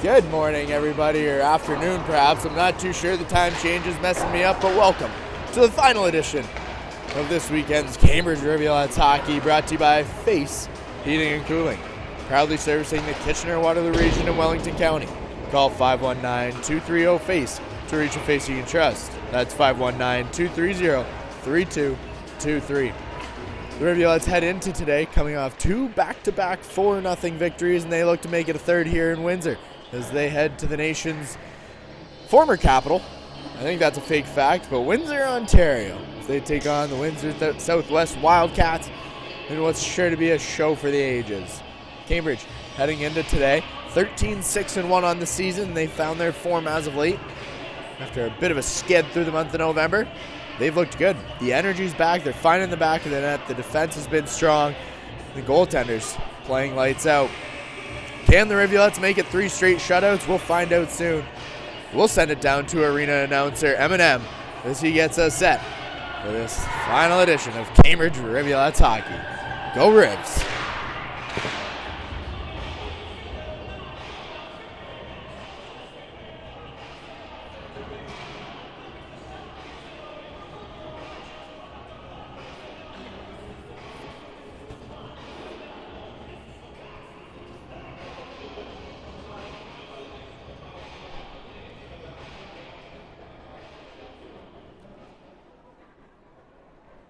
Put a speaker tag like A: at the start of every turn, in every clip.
A: Good morning, everybody, or afternoon, perhaps. I'm not too sure. The time change is messing me up, but welcome to the final edition of this weekend's Cambridge Rivulettes hockey, brought to you by Face Heating and Cooling, proudly servicing the Kitchener-Waterloo region in Wellington County. Call 519-230-FACE to reach a face you can trust. That's 519-230-3223. The Rivulettes head into today coming off two back-to-back 4-0 victories, and they look to make it a third here in Windsor as they head to the nation's former capital. I think that's a fake fact, but Windsor, Ontario, as they take on the Windsor Southwest Wildcats in what's sure to be a show for the ages. Cambridge heading into today 13-6-1 on the season. They found their form as of late after a bit of a skid through the month of November. They've looked good. The energy's back. They're finding the back of the net. The defense has been strong. The goaltenders playing lights out. Can the Rivulettes make it 3 straight shutouts? We'll find out soon. We'll send it down to arena announcer Eminem as he gets us set for this final edition of Cambridge Rivulettes hockey. Go Rivs!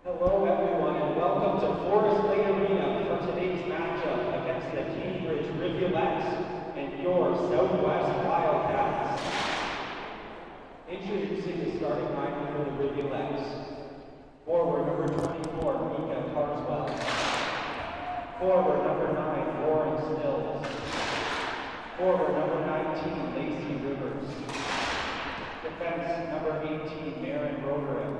B: Hello everyone and welcome to Forest Lake Arena for today's matchup against the Cambridge Rivulettes and your Southwest Wildcats. Introducing the starting lineup for the Rivulettes. Forward number 24, Mika Carswell. Forward number 9, Lauren Stills. Forward number 19, Lacey Rivers. Defense number 18, Maren Broderick.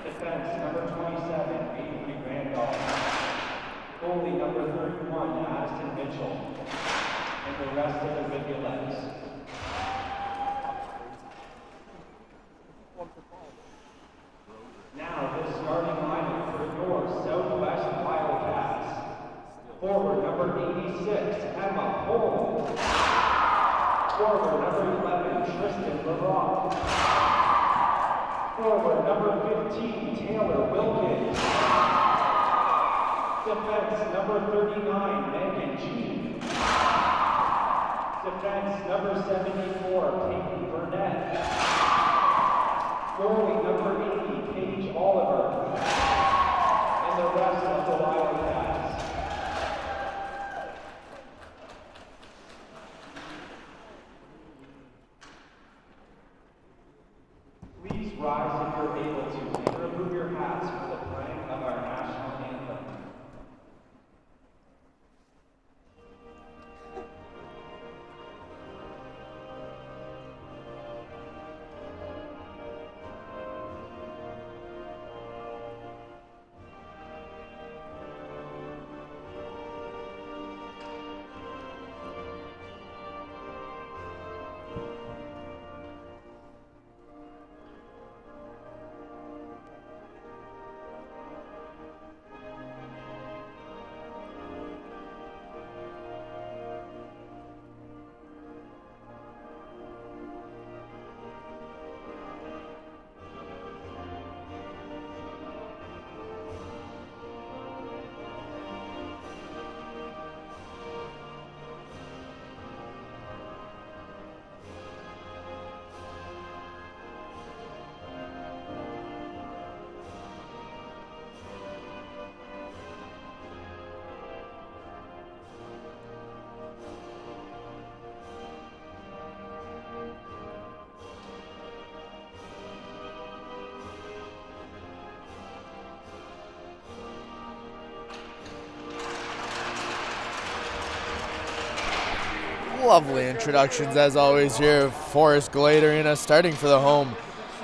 B: Defense number 27, Avery Randolph. Goalie number 31, Aston Mitchell. And the rest of the Rivulettes. Now the starting lineup for your Southwest Wildcats. Forward number 86, Emma Holm. Forward number 11, Tristan LaRock. Forward number 15, Taylor Wilkins. Defense number 39, Megan Jean. Defense number 74, Peyton Burnett. Goalie number 80, Paige Oliver. And the rest of the Wildcats. Please rise if you're able to and remove your hats for the playing of our national anthem.
A: Lovely introductions as always here at Forest Glade Arena, starting for the home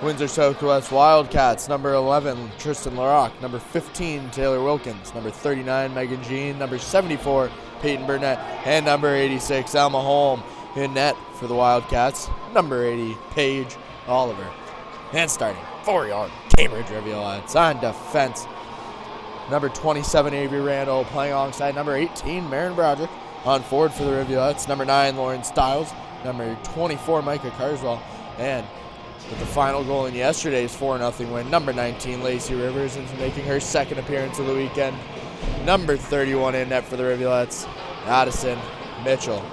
A: Windsor Southwest Wildcats. Number 11, Tristan LaRock. Number 15, Taylor Wilkins. Number 39, Megan Jean. Number 74, Peyton Burnett. And number 86, Alma Holm. In net for the Wildcats, number 80, Paige Oliver. And starting for your Cambridge Rivulettes on defense, number 27, Avery Randall, playing alongside number 18, Maren Broderick. On forward for the Rivulettes, number 9, Lauren Stiles, number 24, Micah Carswell, and with the final goal in yesterday's 4-0 win, number 19, Lacey Rivers, into making her second appearance of the weekend. Number 31 in net for the Rivulettes, Addison Mitchell.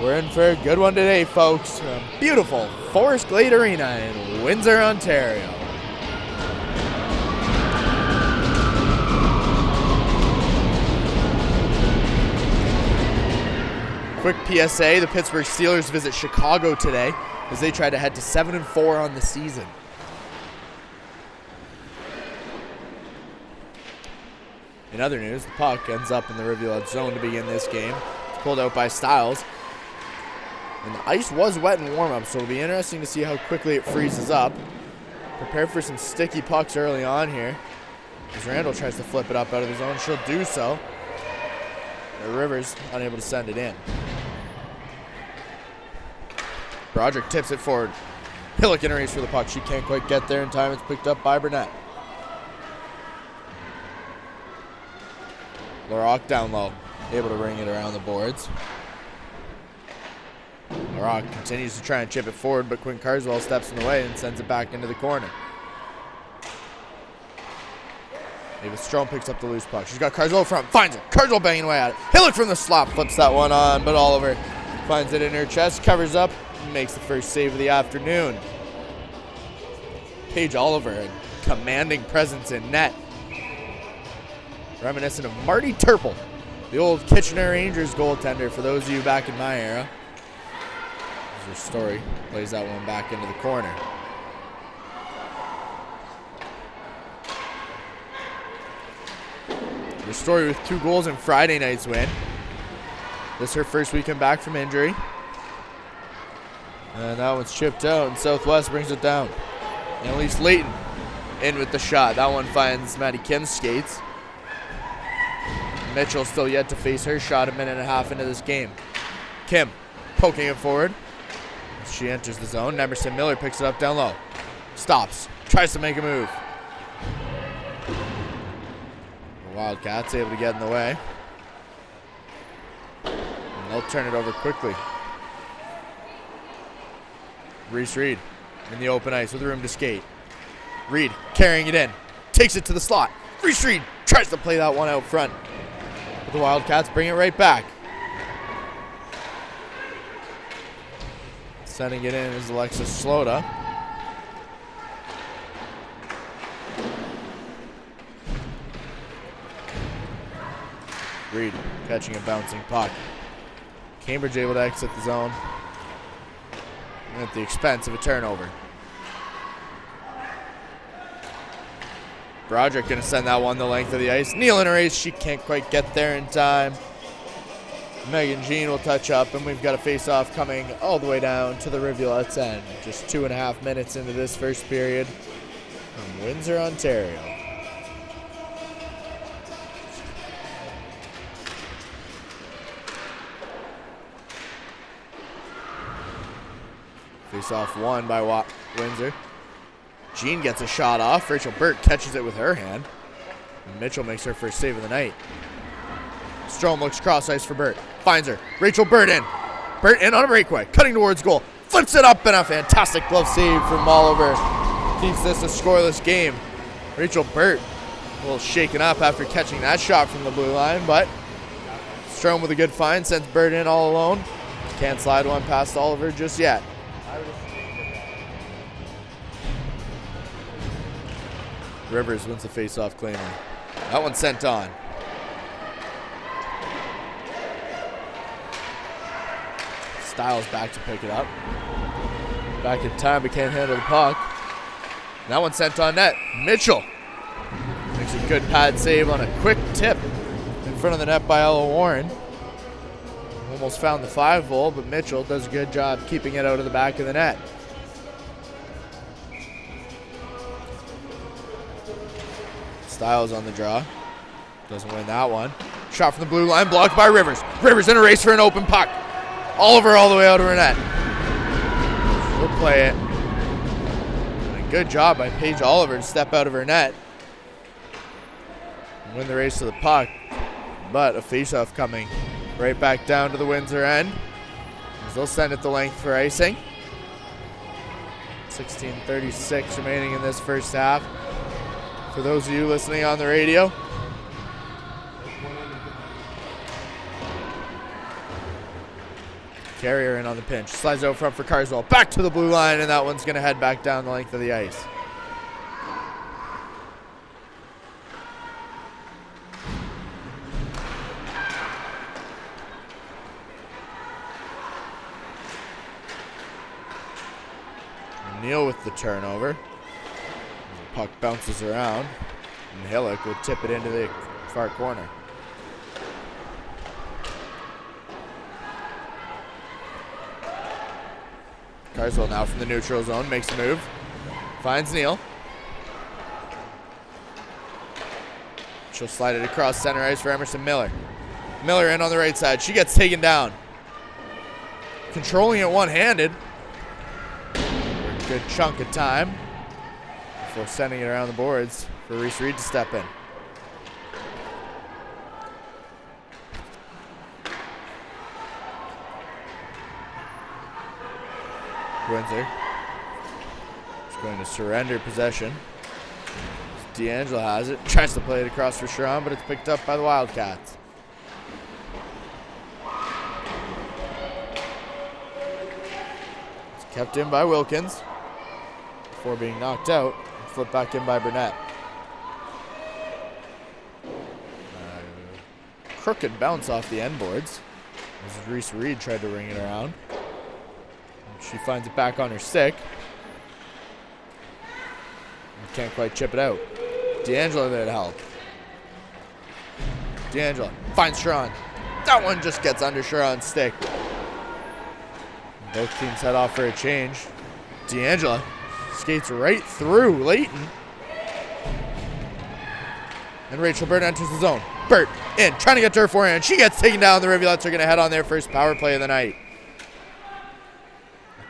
A: We're in for a good one today, folks. From beautiful Forest Glade Arena in Windsor, Ontario. Quick PSA, the Pittsburgh Steelers visit Chicago today as they try to head to 7-4 on the season. In other news, the puck ends up in the Rivulet zone to begin this game. It's pulled out by Stiles. And the ice was wet in warm-up, so it'll be interesting to see how quickly it freezes up. Prepare for some sticky pucks early on here. As Randall tries to flip it up out of the zone, she'll do so. The Rivers unable to send it in. Broderick tips it forward. Hillock in a race for the puck. She can't quite get there in time. It's picked up by Burnett. Larocque down low. Able to ring it around the boards. Larocque continues to try and chip it forward, but Quinn Carswell steps in the way and sends it back into the corner. Ava Strome picks up the loose puck. She's got Carswell front. Finds it. Carswell banging away at it. Hillock from the slot. Flips that one on, but Oliver finds it in her chest. Covers up. Makes the first save of the afternoon. Paige Oliver, a commanding presence in net. Reminiscent of Marty Turple, the old Kitchener Rangers goaltender for those of you back in my era. There's her story. Plays that one back into the corner. The story with 2 goals in Friday night's win. This is her first weekend back from injury. And that one's chipped out, and Southwest brings it down. Annalise Layton in with the shot. That one finds Maddie Kim's skates. Mitchell still yet to face her shot a minute and a half into this game. Kim poking it forward. She enters the zone. Emerson Miller picks it up down low. Stops. Tries to make a move. The Wildcats able to get in the way. And they'll turn it over quickly. Reese Reed in the open ice with room to skate. Reed carrying it in. Takes it to the slot. Reese Reed tries to play that one out front. But the Wildcats bring it right back. Sending it in is Alexis Slota. Reed catching a bouncing puck. Cambridge able to exit the zone at the expense of a turnover. Broderick going to send that one the length of the ice. Neal in a race. She can't quite get there in time. Megan Jean will touch up, and we've got a face-off coming all the way down to the Rivulettes end. Just 2.5 minutes into this first period from Windsor, Ontario. Face-off won by Windsor. Jean gets a shot off. Rachel Burt catches it with her hand. And Mitchell makes her first save of the night. Strome looks cross ice for Burt. Finds her. Rachel Burt in. Burt in on a breakaway. Cutting towards goal. Flips it up, and a fantastic glove save from Oliver. Keeps this a scoreless game. Rachel Burt a little shaken up after catching that shot from the blue line, but Strome with a good find sends Burt in all alone. Can't slide one past Oliver just yet. Rivers wins the faceoff cleanly. That one's sent on. Stiles back to pick it up. Back in time, but can't handle the puck. That one's sent on net. Mitchell makes a good pad save on a quick tip in front of the net by Ella Warren. Almost found the 5-hole, but Mitchell does a good job keeping it out of the back of the net. Stiles on the draw. Doesn't win that one. Shot from the blue line, blocked by Rivers. Rivers in a race for an open puck. Oliver all the way out of her net. We'll play it. And a good job by Paige Oliver to step out of her net and win the race to the puck. But a faceoff coming Right back down to the Windsor end. They'll send it the length for icing. 16:36 remaining in this first half. For those of you listening on the radio, Carrier in on the pinch. Slides out front for Carswell. Back to the blue line, and that one's going to head back down the length of the ice. Neal with the turnover. The puck bounces around, and Hillock will tip it into the far corner. Carswell now from the neutral zone, makes a move, finds Neal. She'll slide it across center ice for Emerson Miller. Miller in on the right side. She gets taken down. Controlling it one-handed. A good chunk of time before sending it around the boards for Reese Reed to step in. Windsor is going to surrender possession. D'Angelo has it, tries to play it across for Sharon, but it's picked up by the Wildcats. It's kept in by Wilkins before being knocked out and flipped back in by Burnett. Crooked bounce off the end boards as Reese Reed tried to ring it around. She finds it back on her stick. And can't quite chip it out. D'Angelo there to help. D'Angelo finds Sharon. That one just gets under Sharon's stick. Both teams head off for a change. D'Angelo skates right through Layton. And Rachel Burt enters the zone. Burt in, trying to get to her forehand. She gets taken down. The Rivulettes are going to head on their first power play of the night.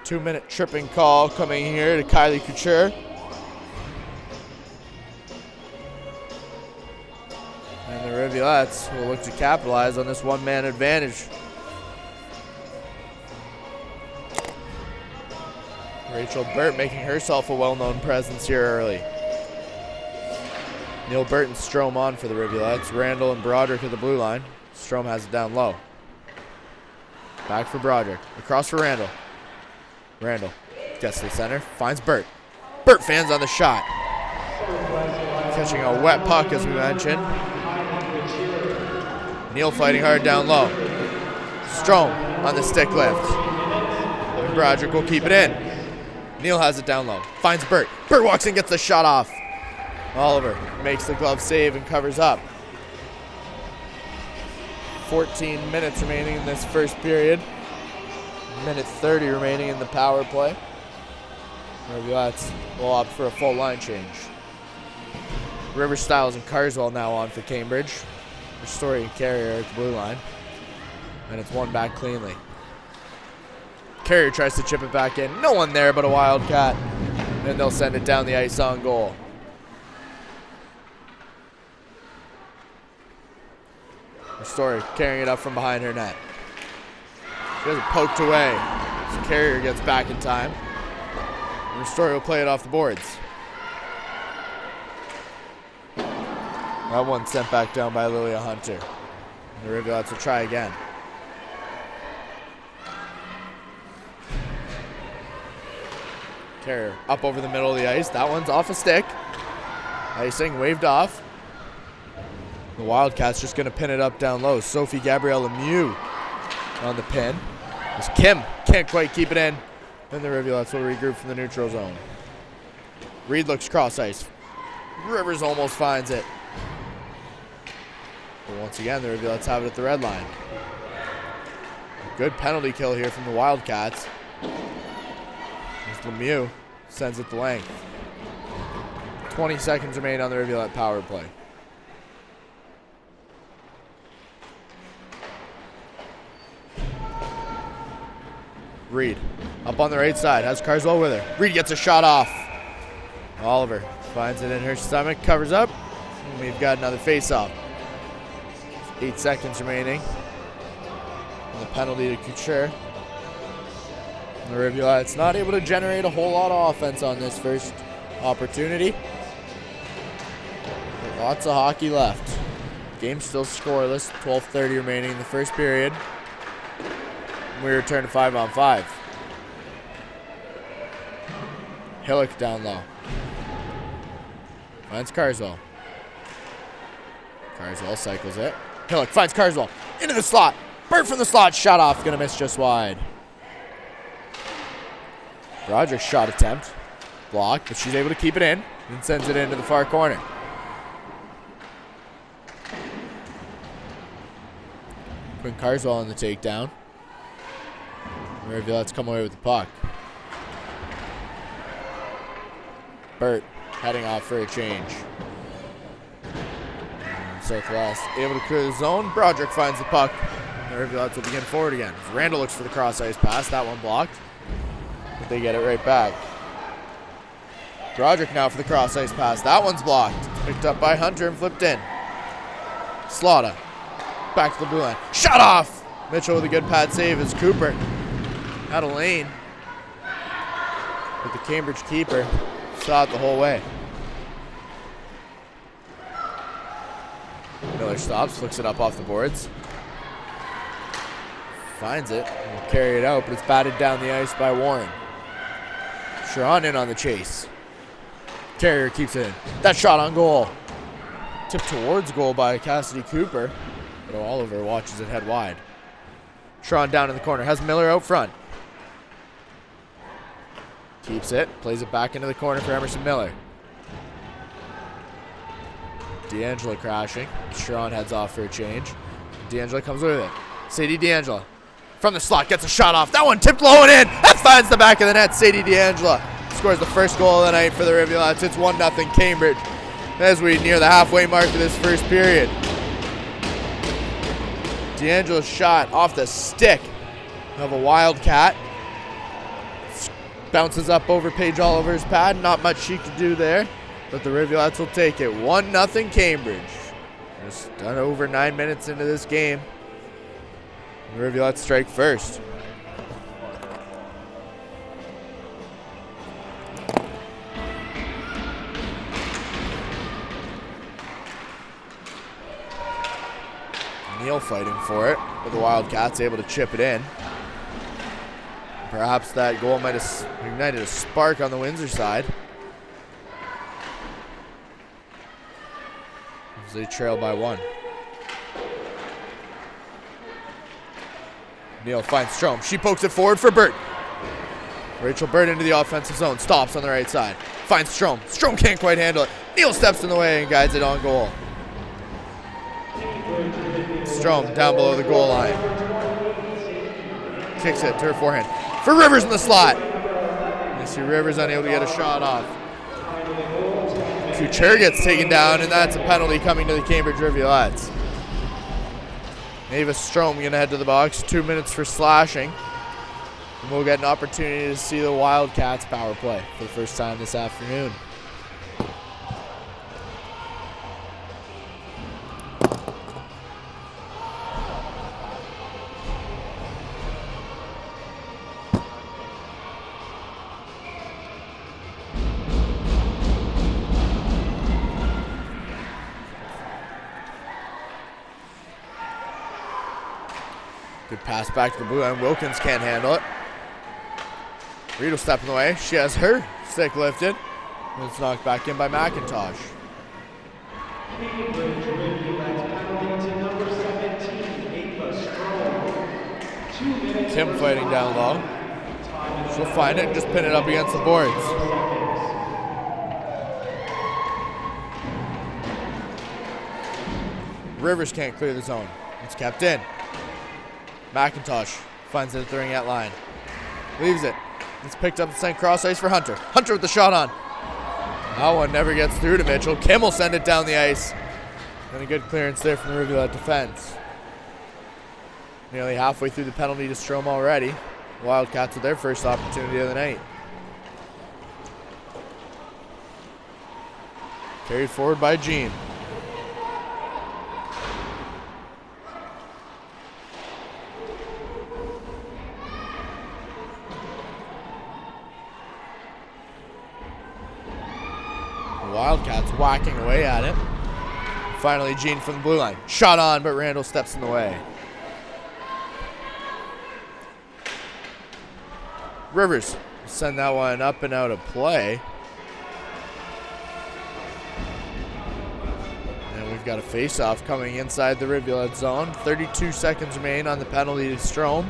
A: 2-minute tripping call coming here to Kylie Couture. And the Rivulettes will look to capitalize on this one-man advantage. Rachel Burt making herself a well-known presence here early. Neil Burt and Strome on for the Rivulettes. Randall and Broderick at the blue line. Strome has it down low. Back for Broderick. Across for Randall. Randall gets to the center, finds Burt. Burt fans on the shot. Catching a wet puck, as we mentioned. Neal fighting hard down low. Strome on the stick lift. And Broderick will keep it in. Neal has it down low, finds Burt. Burt walks in, gets the shot off. Oliver makes the glove save and covers up. 14 minutes remaining in this first period. Minute 30 remaining in the power play. Rivulettes will opt for a full line change. River Stiles and Carswell now on for Cambridge. Story and Carrier at the blue line. And it's won back cleanly. Carrier tries to chip it back in. No one there but a Wildcat. And they'll send it down the ice on goal. Story carrying it up from behind her net. She has it poked away. So Carrier gets back in time. And Story will play it off the boards. That one sent back down by Lilia Hunter. And the Rivulettes will try again. Carrier up over the middle of the ice. That one's off a stick. Icing waved off. The Wildcats just going to pin it up down low. Sophie Gabrielle Lemieux on the pin. As Kim can't quite keep it in. Then the Rivulettes will regroup from the neutral zone. Reed looks cross ice. Rivers almost finds it. But once again, the Rivulettes have it at the red line. A good penalty kill here from the Wildcats. As Lemieux sends it the length. 20 seconds remain on the Rivulette power play. Reed up on the right side, has Carswell with her. Reed gets a shot off. Oliver finds it in her stomach, covers up, and we've got another face-off. 8 seconds remaining. the penalty to Couture. The Rivulettes not able to generate a whole lot of offense on this first opportunity. But lots of hockey left. Game still scoreless, 12:30 remaining in the first period. We return to 5-on-5. Hillock down low. Finds Carswell. Carswell cycles it. Hillock finds Carswell. Into the slot. Bird from the slot. Shot off. Gonna miss just wide. Broderick's shot attempt. Blocked, but she's able to keep it in and sends it into the far corner. Quinn Carswell on the takedown. Rivulettes come away with the puck. Burt heading off for a change. Southwest able to clear the zone. Broderick finds the puck. The Rivulettes will begin forward again. Randall looks for the cross-ice pass. That one blocked. But they get it right back. Broderick now for the cross-ice pass. That one's blocked. It's picked up by Hunter and flipped in. Slaughter. Back to the blue line. Shot off! Mitchell with a good pad save as Cooper out of lane. But the Cambridge keeper saw it the whole way. Miller stops, flicks it up off the boards. Finds it, will carry it out, but it's batted down the ice by Warren. Sharon in on the chase. Carrier keeps it in. That shot on goal. Tipped towards goal by Cassidy Cooper, but Oliver watches it head wide. Sharon down in the corner, has Miller out front. Keeps it, plays it back into the corner for Emerson Miller. D'Angelo crashing. Sharon heads off for a change. D'Angelo comes with it. Sadie D'Angelo from the slot gets a shot off. That one tipped low and in. That finds the back of the net. Sadie D'Angelo scores the first goal of the night for the Rivulettes. It's 1-0 Cambridge as we near the halfway mark of this first period. D'Angelo's shot off the stick of a Wildcat. Bounces up over Paige Oliver's pad. Not much she could do there, but the Rivulettes will take it. 1-0 Cambridge. Just done over 9 minutes into this game. The Rivulettes strike first. Neal fighting for it, but the Wildcats able to chip it in. Perhaps that goal might have ignited a spark on the Windsor side, as they trail by 1. Neal finds Strom. She pokes it forward for Burt. Rachel Burt into the offensive zone. Stops on the right side. Finds Strom. Strom can't quite handle it. Neal steps in the way and guides it on goal. Strom down below the goal line. Kicks it to her forehand. For Rivers in the slot. You see Rivers unable to get a shot off. Couture gets taken down, and that's a penalty coming to the Cambridge Rivulettes. Mavis Strom going to head to the box. 2 minutes for slashing. And we'll get an opportunity to see the Wildcats power play for the first time this afternoon. Good pass back to the blue line. Wilkins can't handle it. Reed will step in the way. She has her stick lifted. And it's knocked back in by McIntosh. Kim fighting down low. She'll find it and just pin it up against the boards. Rivers can't clear the zone. It's kept in. McIntosh finds it at the ringette line. Leaves it. It's picked up and sent cross ice for Hunter. Hunter with the shot on. That one never gets through to Mitchell. Kim will send it down the ice. And a good clearance there from the Rivulette defense. Nearly halfway through the penalty to Strom already. Wildcats with their first opportunity of the night. Carried forward by Jean. The Wildcats whacking away at it. Finally, Gene from the blue line. Shot on, but Randall steps in the way. Rivers send that one up and out of play. And we've got a face-off coming inside the Rivulet zone. 32 seconds remain on the penalty to Strome.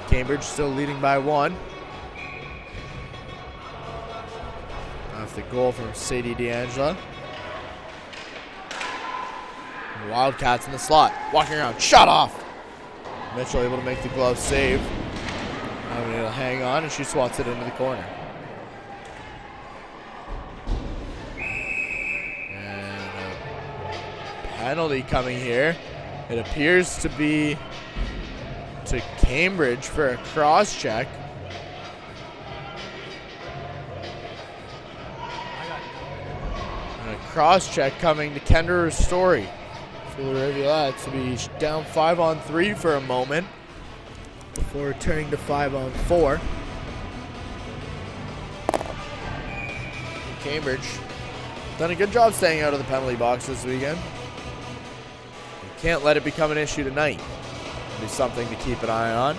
A: Cambridge still leading by 1. Off the goal from Sadie D'Angela. The Wildcats in the slot. Walking around. Shot off. Mitchell able to make the glove save. Now it'll hang on, and she swats it into the corner. And a penalty coming here. It appears to be to Cambridge for a cross check. And a cross check coming to Kendra Ristori. So the Rivulettes will be down 5-on-3 for a moment before turning to 5-on-4. Cambridge done a good job staying out of the penalty box this weekend. You can't let it become an issue tonight. It'll be something to keep an eye on.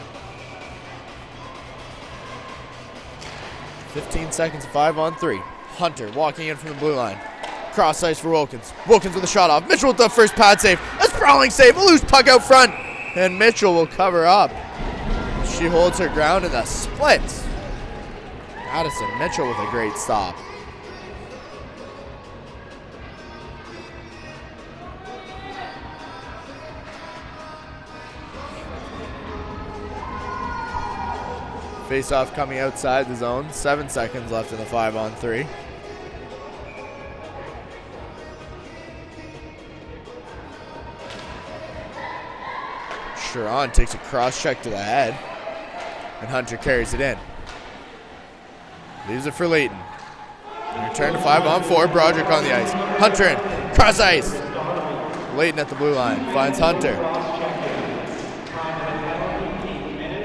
A: 15 seconds, 5-on-3. Hunter walking in from the blue line. Cross ice for Wilkins. Wilkins with a shot off. Mitchell with the first pad save. A sprawling save. A loose puck out front. And Mitchell will cover up. She holds her ground in the split. Addison Mitchell with a great stop. Face-off coming outside the zone. 7 seconds left in the 5-on-3. Sharon takes a cross check to the head, and Hunter carries it in. Leaves it for Layton. Return to 5-on-4. Broderick on the ice. Hunter in. Cross ice. Layton at the blue line. Finds Hunter.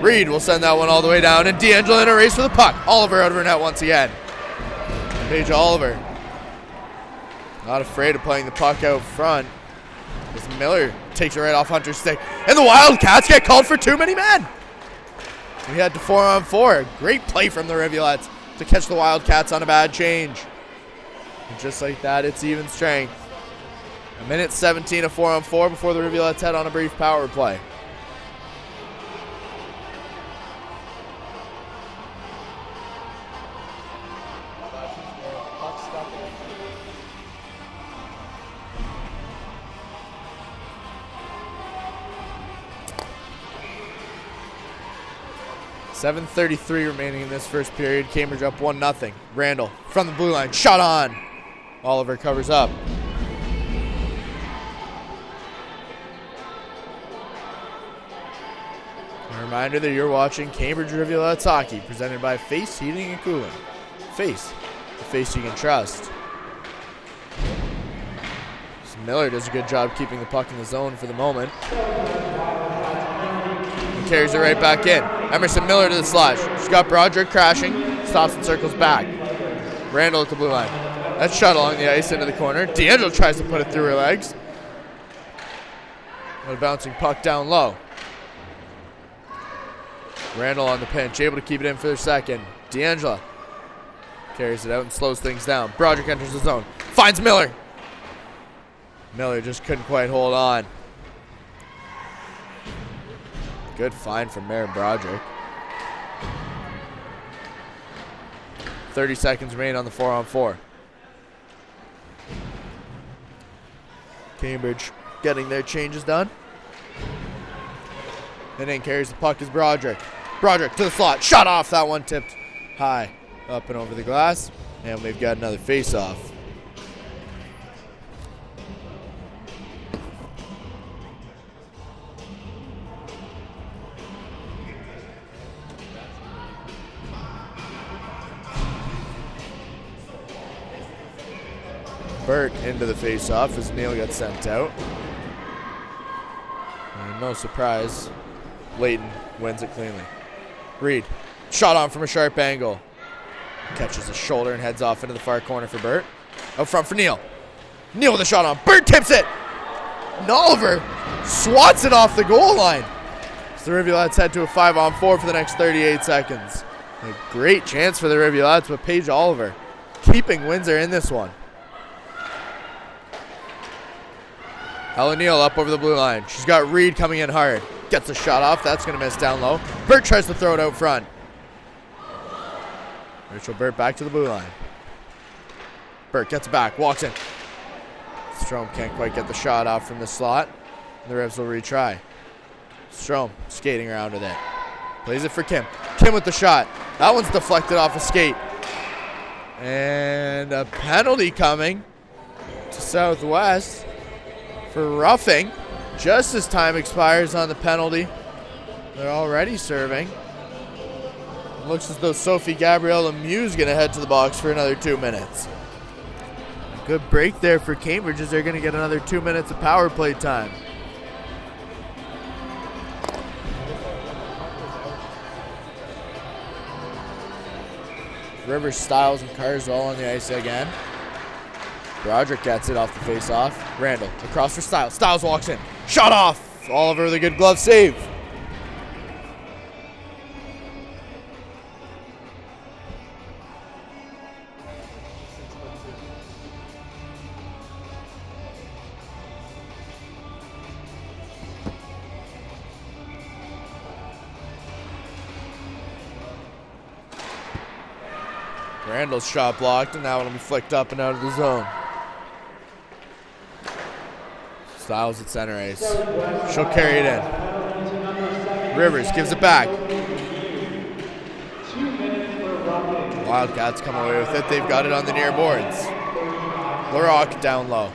A: Reed will send that one all the way down, and D'Angelo in a race for the puck. Oliver out of her net once again. Paige Oliver. Not afraid of playing the puck out front. As Miller takes it right off Hunter's stick. And the Wildcats get called for too many men. We head to 4-on-4. Great play from the Rivulettes to catch the Wildcats on a bad change. And just like that, it's even strength. 1:17 of 4-on-4 before the Rivulettes head on a brief power play. .7:33 remaining in this first period. Cambridge up 1-0. Randall from the blue line. Shot on. Oliver covers up. A reminder that you're watching Cambridge Rivulettes hockey, presented by Face Heating and Cooling. Face, the face you can trust. So Miller does a good job keeping the puck in the zone for the moment. Carries it right back in. Emerson Miller to the slash. She's got Broderick crashing. Stops and circles back. Randall at the blue line. That's shot along the ice into the corner. D'Angelo tries to put it through her legs. A bouncing puck down low. Randall on the pinch, able to keep it in for the second. D'Angelo carries it out and slows things down. Broderick enters the zone. Finds Miller. Miller just couldn't quite hold on. Good find from Maren Broderick. 30 seconds remain on the 4-on-4. Cambridge getting their changes done. And then carries the puck is Broderick. Broderick to the slot. Shot off. That one tipped high up and over the glass. And we've got another face-off. Burt into the face-off as Neal gets sent out. And no surprise, Layton wins it cleanly. Reed, shot on from a sharp angle. Catches his shoulder and heads off into the far corner for Burt. Out front for Neal. Neal with a shot on. Bird tips it. And Oliver swats it off the goal line. So the Rivulettes head to a 5-on-4 for the next 38 seconds. A great chance for the Rivulettes with Paige Oliver keeping Windsor in this one. Helen Neal up over the blue line. She's got Reed coming in hard. Gets a shot off. That's going to miss down low. Burt tries to throw it out front. Rachel Burt back to the blue line. Burt gets it back. Walks in. Strom can't quite get the shot off from the slot. The Rivs will retry. Strom skating around with it. Plays it for Kim. Kim with the shot. That one's deflected off a skate. And a penalty coming to Southwest for roughing. Just as time expires on the penalty. They're already serving. Looks as though Sophie Gabrielle Lemieux is going to head to the box for another 2 minutes. A good break there for Cambridge as they're going to get another 2 minutes of power play time. Rivers, Stiles, and Carswell on the ice again. Broderick gets it off the face-off. Randall across for Stiles. Stiles walks in. Shot off. Oliver with a good glove save. Randall's shot blocked, and that one will be flicked up and out of the zone. Stiles at center ice. She'll carry it in. Rivers gives it back. Wildcats come away with it. They've got it on the near boards. Larock down low.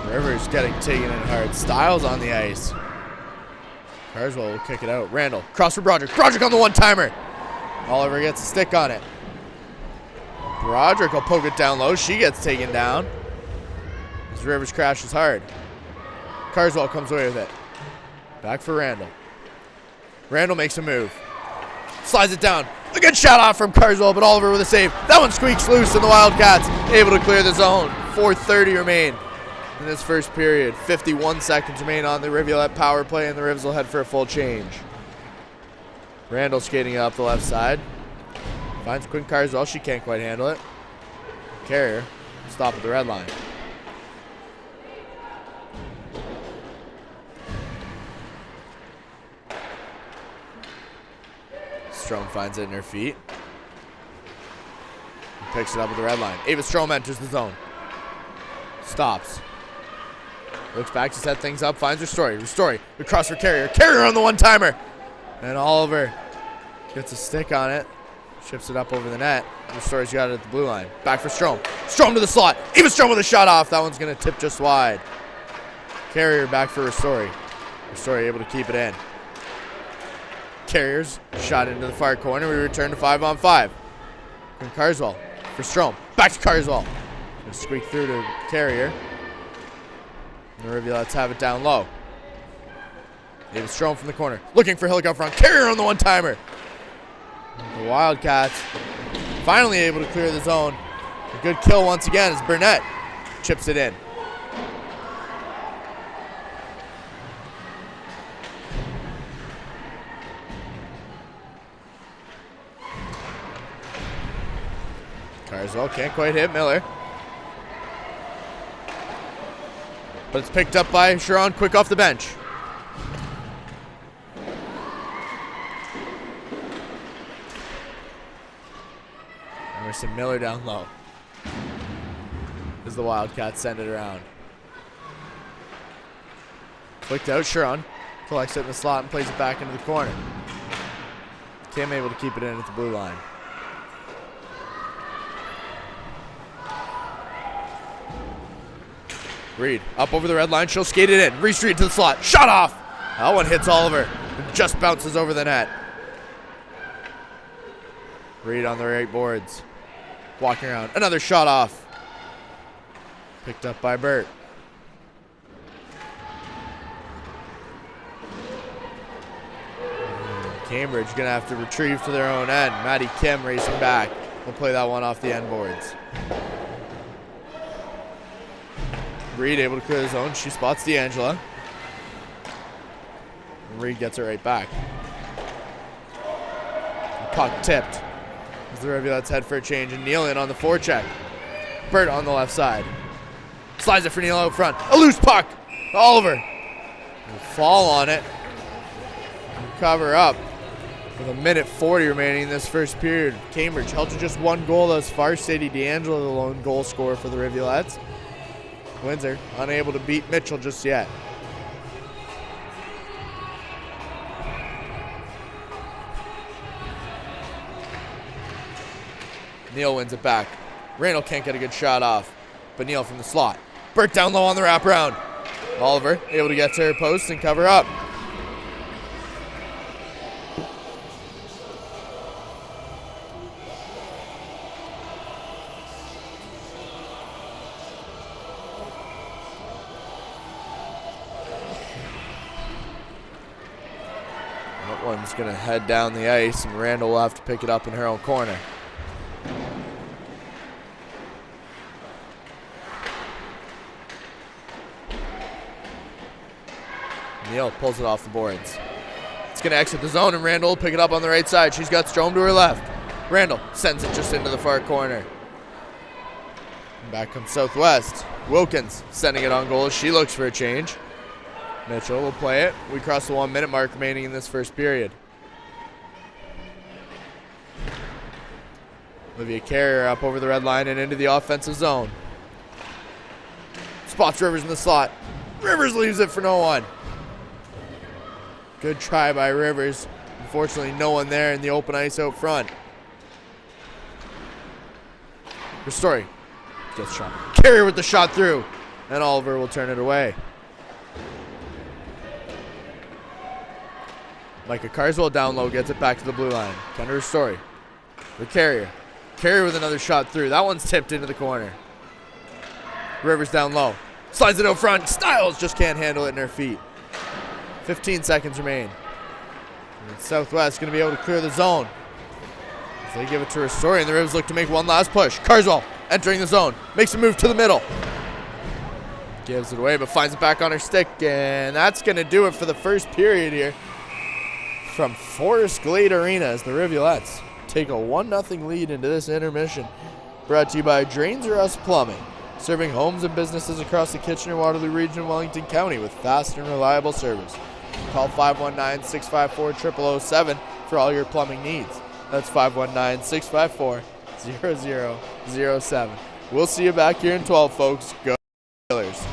A: Rivers getting taken in hard. Stiles on the ice. Carswell will kick it out. Randall, cross for Broderick. Broderick on the one-timer. Oliver gets a stick on it. Broderick will poke it down low. She gets taken down. As Rivers crashes hard. Carswell comes away with it. Back for Randall. Randall makes a move. Slides it down. A good shot off from Carswell, but Oliver with a save. That one squeaks loose, and the Wildcats able to clear the zone. 4:30 remain in this first period. 51 seconds remain on the Rivulette power play, and the Rivs will head for a full change. Randall skating up the left side. Finds Quinn Carswell. She can't quite handle it. Carrier. Stop at the red line. Strom finds it in her feet. And picks it up at the red line. Ava Strom enters the zone. Stops. Looks back to set things up. Finds Ristori. Ristori across for Carrier. Carrier on the one-timer. And Oliver gets a stick on it. Ships it up over the net. Ristori's got it at the blue line. Back for Strom. Strom to the slot. Eva Strom with a shot off. That one's going to tip just wide. Carrier back for Ristori. Ristori able to keep it in. Carrier's shot into the far corner. We return to 5-on-5. From Carswell for Strom. Back to Carswell. Gonna squeak through to Carrier. And the Rivulettes have it down low. David Strom from the corner. Looking for Hillick up front. Carrier on the one-timer. The Wildcats finally able to clear the zone. A good kill once again as Burnett chips it in. Carswell can't quite hit Miller. But it's picked up by Sharon quick off the bench. Emerson Miller down low. As the Wildcats send it around. Flicked out, Sharon collects it in the slot and plays it back into the corner. Kim able to keep it in at the blue line. Reed up over the red line. She'll skate it in. Reese Reed to the slot. Shot off. That one hits Oliver and just bounces over the net. Reed on the right boards. Walking around. Another shot off. Picked up by Burt. Cambridge going to have to retrieve to their own end. Maddie Kim racing back. We'll play that one off the end boards. Reed able to clear the zone. She spots D'Angela. Reed gets it right back. Puck tipped as the Rivulettes head for a change, and Neal in on the forecheck. Burt on the left side. Slides it for Neal out front. A loose puck. Oliver will fall on it. Cover up with 1:40 remaining in this first period. Cambridge held to just one goal thus far. Sadie D'Angelo, the lone goal scorer for the Rivulettes. Windsor unable to beat Mitchell just yet. Neal wins it back. Randall can't get a good shot off, but Neal from the slot. Burt down low on the wraparound. Oliver able to get to her post and cover up. That one's going to head down the ice, and Randall will have to pick it up in her own corner. Neal pulls it off the boards. It's going to exit the zone, and Randall will pick it up on the right side. She's got Strome to her left. Randall sends it just into the far corner. And back comes Southwest. Wilkins sending it on goal as she looks for a change. Mitchell will play it. We cross the 1 minute mark remaining in this first period. Olivia Carrier up over the red line and into the offensive zone. Spots Rivers in the slot. Rivers leaves it for no one. Good try by Rivers. Unfortunately, no one there in the open ice out front. Ristori gets shot. Carrier with the shot through. And Oliver will turn it away. Micah Carswell down low gets it back to the blue line. Kendra Ristori. The Carrier. Carrier with another shot through. That one's tipped into the corner. Rivers down low. Slides it out front. Styles just can't handle it in her feet. 15 seconds remain. And Southwest going to be able to clear the zone. As they give it to Ristori, and the Rivs look to make one last push. Carswell entering the zone. Makes a move to the middle. Gives it away, but finds it back on her stick. And that's going to do it for the first period here from Forest Glade Arena as the Rivulettes take a 1-0 lead into this intermission. Brought to you by Drains R Us Plumbing, serving homes and businesses across the Kitchener-Waterloo region of Wellington County with fast and reliable service. Call 519-654-0007 for all your plumbing needs. That's 519-654-0007. We'll see you back here in 12, folks. Go Steelers.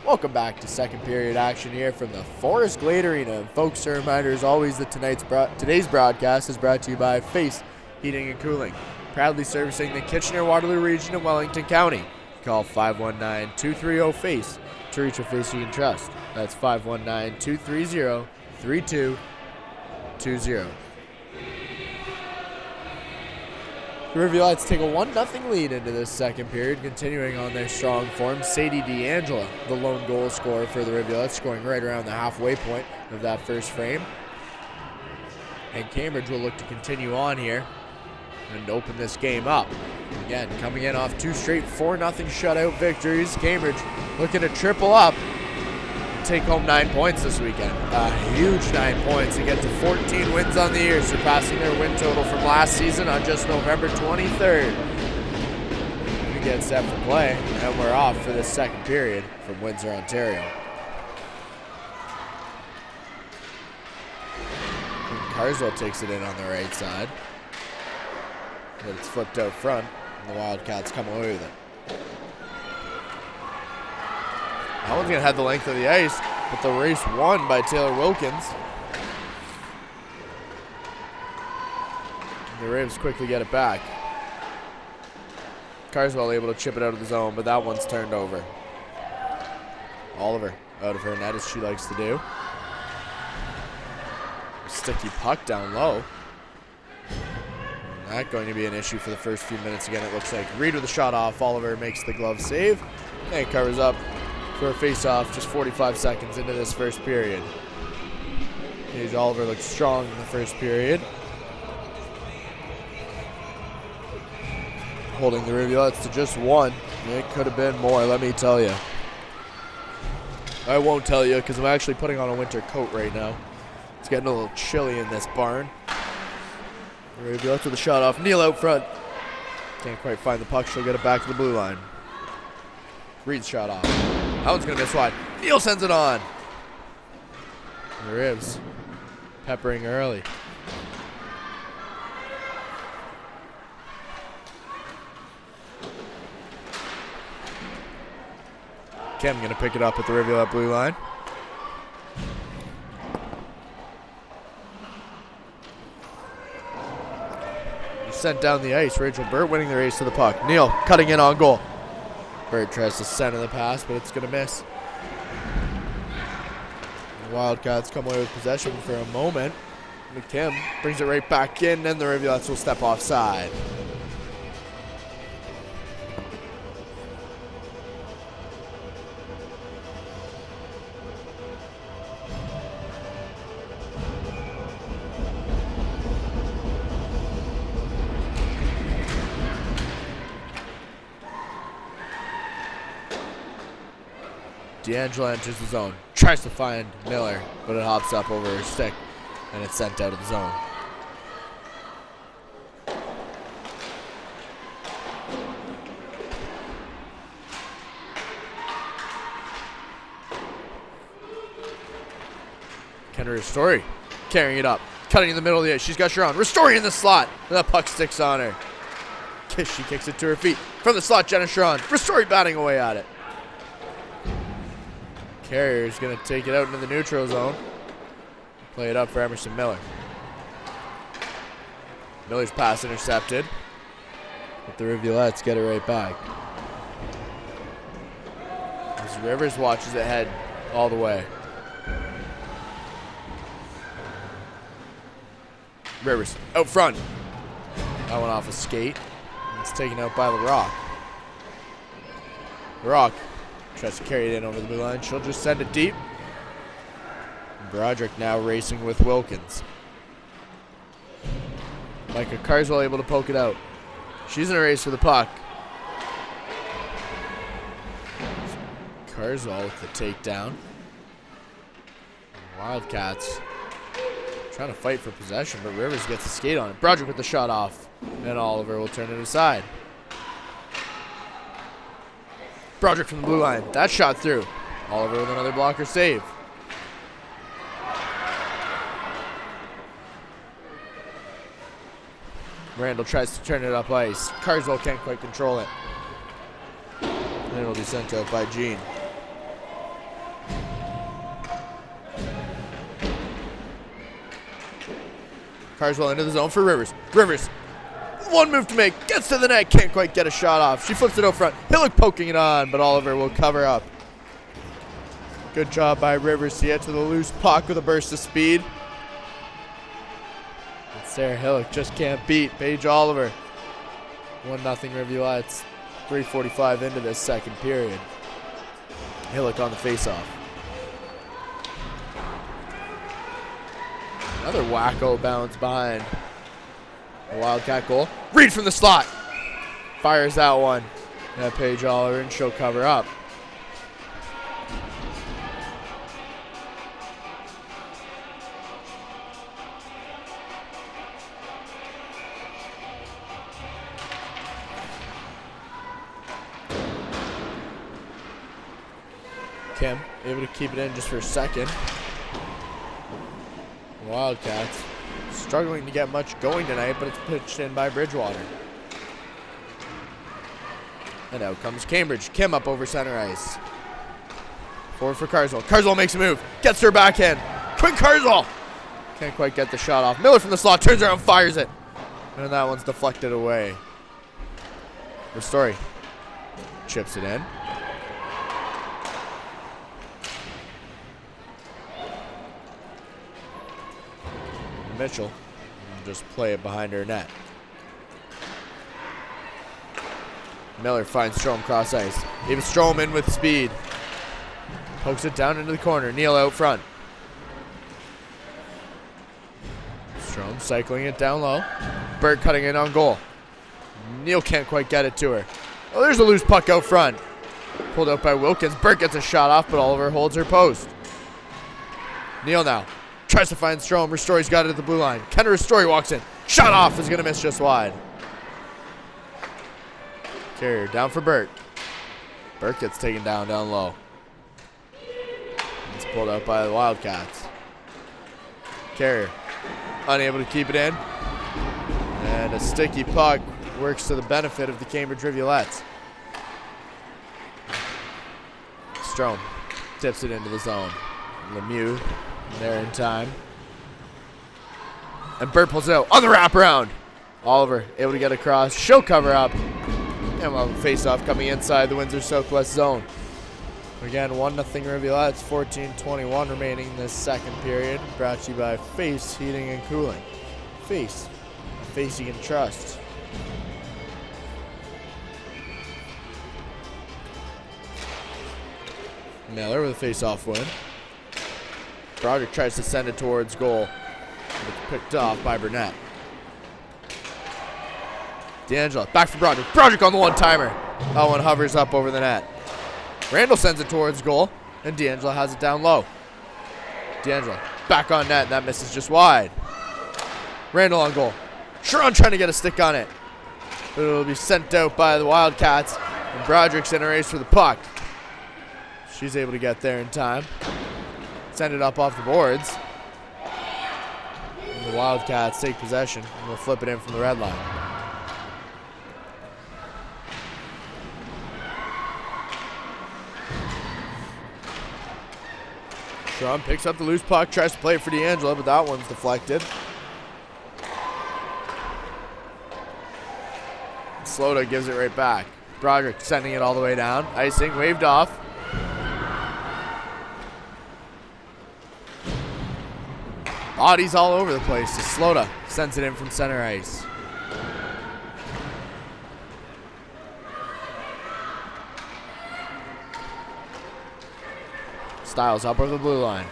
A: Welcome back to second period action here from the Forest Glade Arena. Folks, a reminder as always that today's broadcast is brought to you by Face Heating and Cooling, proudly servicing the Kitchener-Waterloo region of Wellington County. Call 519-230-FACE to reach a face you can trust. That's 519-230-3220. The Rivulettes take a 1-0 lead into this second period, continuing on their strong form. Sadie D'Angela, the lone goal scorer for the Rivulettes, scoring right around the halfway point of that first frame. And Cambridge will look to continue on here and open this game up. Again, coming in off 2 straight 4-0 shutout victories. Cambridge looking to triple up and take home 9 points this weekend. A huge 9 points to get to 14 wins on the year, surpassing their win total from last season on just November 23rd. We get set for play, and we're off for the second period from Windsor, Ontario. Carswell takes it in on the right side, but it's flipped out front, and the Wildcats come away with it. That one's going to head the length of the ice, but the race won by Taylor Wilkins. The Rivs quickly get it back. Carswell able to chip it out of the zone, but that one's turned over. Oliver out of her net as she likes to do. Sticky puck down low. Not going to be an issue for the first few minutes again, it looks like. Reed with a shot off. Oliver makes the glove save and covers up for a face-off just 45 seconds into this first period. Paige Oliver looks strong in the first period, holding the Rivulettes to just 1. It could have been more, let me tell you. I won't tell you because I'm actually putting on a winter coat right now. It's getting a little chilly in this barn. The Rivulettes with a shot off. Neal out front. Can't quite find the puck. She'll get it back to the blue line. Reed's shot off. That one's going to miss wide. Neal sends it on. The Rivs peppering early. Kim going to pick it up at the Rivulette blue line. Sent down the ice. Rachel Burt winning the race to the puck. Neal cutting in on goal. Burt tries to center the pass, but it's going to miss. The Wildcats come away with possession for a moment. McKim brings it right back in, and the Rivulettes will step offside. D'Angela enters the zone, tries to find Miller, but it hops up over her stick, and it's sent out of the zone. Kendra Ristori carrying it up, cutting in the middle of the ice. She's got Sharon. Ristori in the slot, and the puck sticks on her. She kicks it to her feet. From the slot, Jenna Sharon. Ristori batting away at it. Carrier's going to take it out into the neutral zone. Play it up for Emerson Miller. Miller's pass intercepted, but the Rivulettes get it right back. As Rivers watches it head all the way. Rivers out front. That one off a skate. It's taken out by LaRock. LaRock tries to carry it in over the blue line. She'll just send it deep. Broderick now racing with Wilkins. Micah Carswell able to poke it out. She's in a race for the puck. Carswell with the takedown. Wildcats trying to fight for possession, but Rivers gets a skate on it. Broderick with the shot off, and Oliver will turn it aside. Broderick from the blue line. That shot through. Oliver with another blocker save. Randall tries to turn it up ice. Carswell can't quite control it. And it'll be sent out by Jean. Carswell into the zone for Rivers. Rivers, one move to make, gets to the net, can't quite get a shot off. She flips it out front. Hillock poking it on, but Oliver will cover up. Good job by Rivers to get to the loose puck with a burst of speed. And Sarah Hillock just can't beat Paige Oliver. 1-0 Rivulettes. 3:45 into this second period. Hillock on the faceoff. Another wacko bounce behind the Wildcat goal. Reed from the slot. Fires that one. That Paige Oliver, and she'll cover up. Kim able to keep it in just for a second. Wildcats struggling to get much going tonight, but it's pitched in by Bridgewater. And out comes Cambridge. Kim up over center ice. Forward for Carswell. Carswell makes a move. Gets her backhand. Quick Carswell. Can't quite get the shot off. Miller from the slot turns around, fires it. And that one's deflected away. Ristori chips it in. Mitchell just play it behind her net. Miller finds Strom cross ice. Even Strom in with speed. Pokes it down into the corner. Neal out front. Strom cycling it down low. Burt cutting in on goal. Neal can't quite get it to her. Oh, there's a loose puck out front. Pulled out by Wilkins. Burt gets a shot off, but Oliver holds her post. Neal now. Tries to find Strom. Ristori's got it at the blue line. Kenna Ristori walks in. Shot off is going to miss just wide. Carrier down for Burt. Burt gets taken down low. It's pulled out by the Wildcats. Carrier unable to keep it in. And a sticky puck works to the benefit of the Cambridge Rivulettes. Strom tips it into the zone. Lemieux there in time. And Burt pulls it out on the wraparound. Oliver able to get across. She'll cover up. And we'll have a face-off coming inside the Windsor Southwest zone. Again, 1-0 Rivulettes, 14:21 remaining in this second period. Brought to you by Face Heating and Cooling. Face. A face you can trust. Miller with a face-off win. Broderick tries to send it towards goal. It's picked off by Burnett. D'Angelo back for Broderick. Broderick on the one-timer. That one hovers up over the net. Randall sends it towards goal, and D'Angelo has it down low. D'Angelo back on net, and that misses just wide. Randall on goal. Sharon trying to get a stick on it, but it'll be sent out by the Wildcats, and Broderick's in a race for the puck. She's able to get there in time. Send it up off the boards. And the Wildcats take possession, and we'll flip it in from the red line. Sharon picks up the loose puck, tries to play it for D'Angelo, but that one's deflected. Slota gives it right back. Broderick sending it all the way down. Icing, waved off. Bodies all over the place. Slota sends it in from center ice. Styles up over the blue line.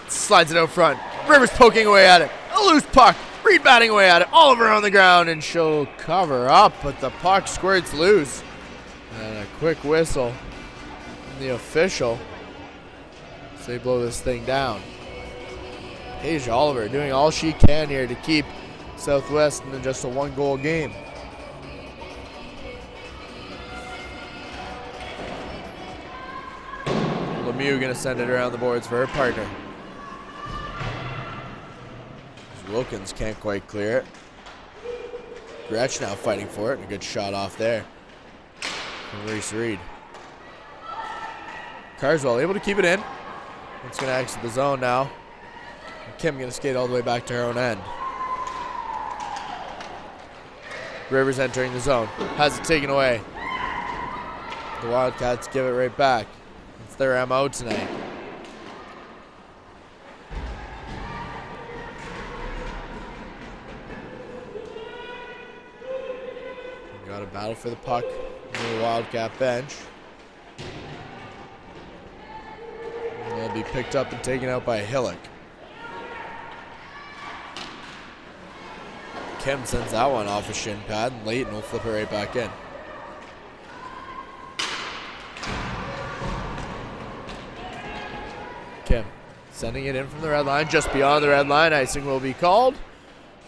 A: Slides it out front. Rivers poking away at it. A loose puck. Reed batting away at it. Oliver on the ground, and she'll cover up, but the puck squirts loose. And a quick whistle from the official as they blow this thing down. Paige Oliver doing all she can here to keep Southwest in just a one-goal game. Lemieux going to send it around the boards for her partner. Wilkins can't quite clear it. Gretsch now fighting for it. A good shot off there from Reese Reed. Carswell able to keep it in. It's going to exit the zone now. Kim going to skate all the way back to her own end. Rivers entering the zone. Has it taken away. The Wildcats give it right back. It's their MO tonight. Got a battle for the puck near the Wildcat bench. It'll be picked up and taken out by Hillock. Kim sends that one off a shin pad, and Leighton will flip it right back in. Kim sending it in from the red line, just beyond the red line. Icing will be called.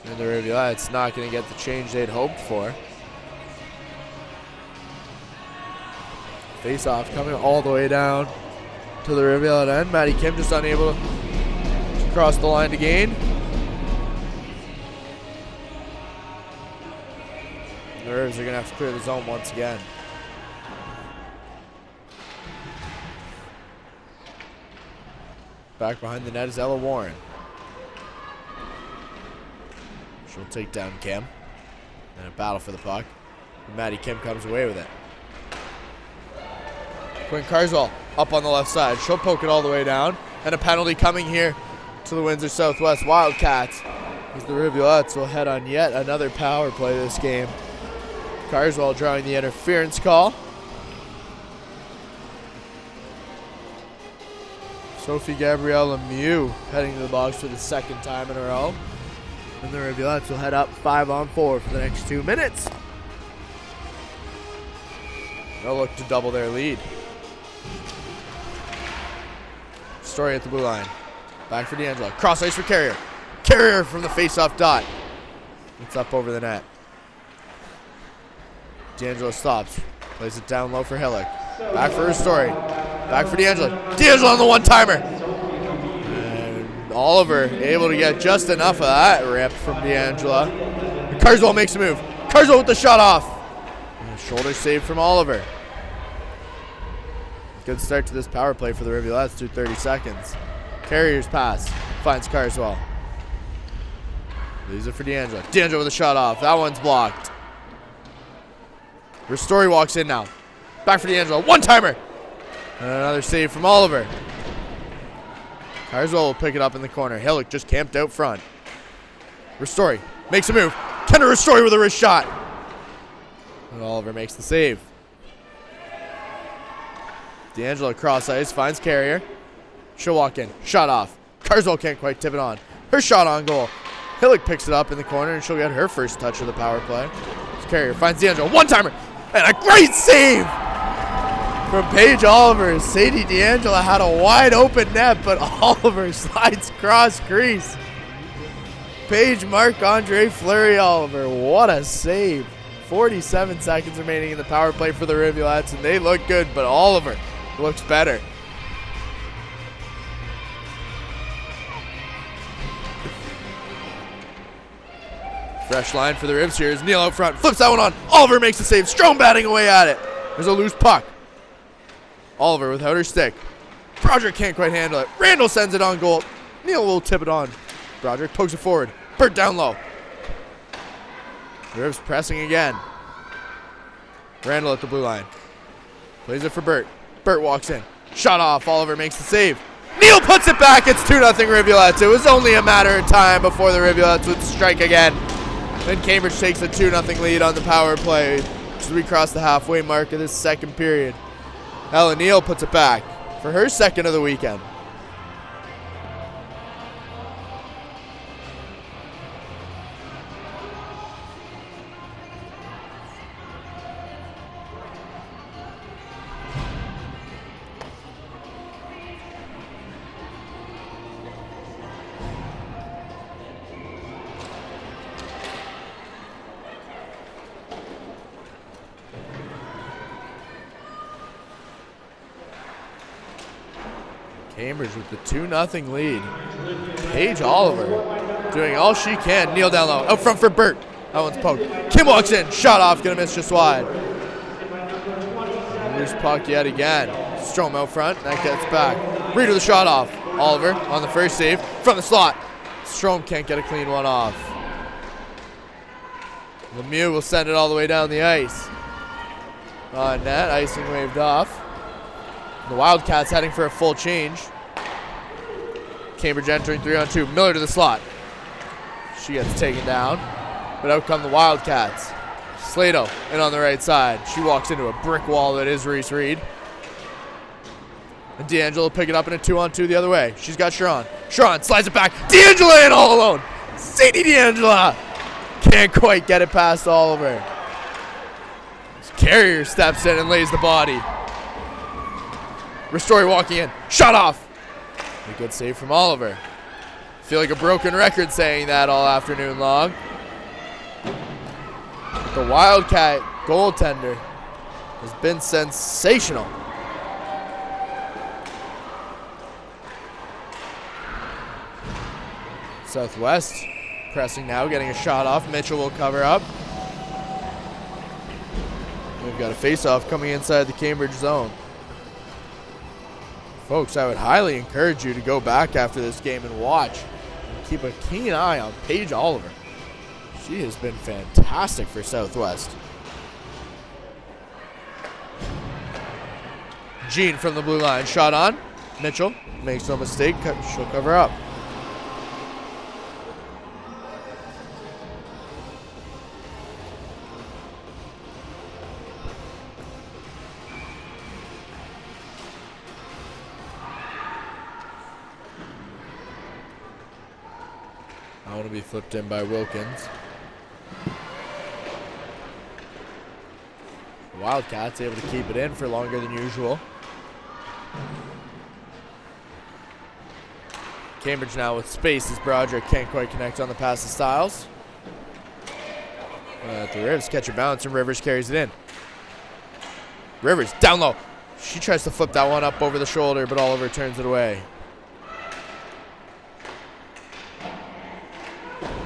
A: And the Rivulettes not going to get the change they'd hoped for. Face-off coming all the way down to the Rivulette end. Maddie Kim just unable to cross the line to gain. The Rivs are going to have to clear the zone once again. Back behind the net is Ella Warren. She'll take down Kim. And a battle for the puck. And Maddie Kim comes away with it. Quinn Carswell up on the left side. She'll poke it all the way down. And a penalty coming here to the Windsor Southwest Wildcats, as the Rivulettes will head on yet another power play this game. Carswell drawing the interference call. Sophie Gabrielle Lemieux heading to the box for the second time in a row. And the Rivulettes will head up 5-on-4 for the next 2 minutes. They'll look to double their lead. Story at the blue line. Back for D'Angelo. Cross ice for Carrier. Carrier from the face-off dot. It's up over the net. D'Angelo stops. Plays it down low for Hillock. Back for her story. Back for D'Angelo. D'Angelo on the one-timer. And Oliver able to get just enough of that rip from D'Angelo. Carswell makes a move. Carswell with the shot off. And a shoulder save from Oliver. Good start to this power play for the Rivulettes through 30 seconds. Carrier's pass finds Carswell. Leaves it for D'Angelo. D'Angelo with a shot off. That one's blocked. Ristori walks in now. Back for D'Angelo. One-timer. And another save from Oliver. Carswell will pick it up in the corner. Hillock just camped out front. Ristori makes a move. Kendra Ristori with a wrist shot. And Oliver makes the save. D'Angelo cross ice, finds Carrier. She'll walk in. Shot off. Carswell can't quite tip it on. Her shot on goal. Hillock picks it up in the corner, and she'll get her first touch of the power play. Carrier finds D'Angelo. One-timer. And a great save from Paige Oliver. Sadie D'Angelo had a wide open net, but Oliver slides cross crease. Paige Marc-Andre Fleury Oliver. What a save. 47 seconds remaining in the power play for the Rivulettes, and they look good, but Oliver looks better. Fresh line for the Rivs here as Neal out front. Flips that one on. Oliver makes the save. Strome batting away at it. There's a loose puck. Oliver without her stick. Broderick can't quite handle it. Randall sends it on goal. Neal will tip it on. Broderick pokes it forward. Burt down low. The Rivs pressing again. Randall at the blue line. Plays it for Burt. Burt walks in. Shot off. Oliver makes the save. Neal puts it back. It's 2-0 Rivulettes. It was only a matter of time before the Rivulettes would strike again. Then Cambridge takes a 2-0 lead on the power play as we cross the halfway mark of this second period. Ella Neal puts it back for her second of the weekend. Cambridge with the 2-0 lead. Paige Oliver doing all she can. Neal down low. Out front for Burt. That one's poked. Kim walks in. Shot off. Gonna miss just wide. Loose puck yet again. Strome out front. That gets back. Reader the shot off. Oliver on the first save from the slot. Strom can't get a clean one off. Lemieux will send it all the way down the ice. On net, icing waved off. The Wildcats heading for a full change. Cambridge entering 3-on-2. Miller to the slot. She gets taken down, but out come the Wildcats. Slato in on the right side. She walks into a brick wall that is Reese Reed. And D'Angelo pick it up in a 2-on-2 the other way. She's got Sharon. Sharon slides it back. D'Angelo in all alone. Sadie D'Angelo can't quite get it past Oliver. Carrier steps in and lays the body. Ristori walking in. Shot off. A good save from Oliver. Feel like a broken record saying that all afternoon long. The Wildcat goaltender has been sensational. Southwest pressing now, getting a shot off. Mitchell will cover up. We've got a face-off coming inside the Cambridge zone. Folks, I would highly encourage you to go back after this game and watch. And keep a keen eye on Paige Oliver. She has been fantastic for Southwest. Jean from the blue line, shot on. Mitchell makes no mistake, she'll cover up. I want to be flipped in by Wilkins. The Wildcats able to keep it in for longer than usual. Cambridge now with space as Broderick can't quite connect on the pass to Styles. The Rivs catch a bounce and Rivers carries it in. Rivers down low. She tries to flip that one up over the shoulder, but Oliver turns it away.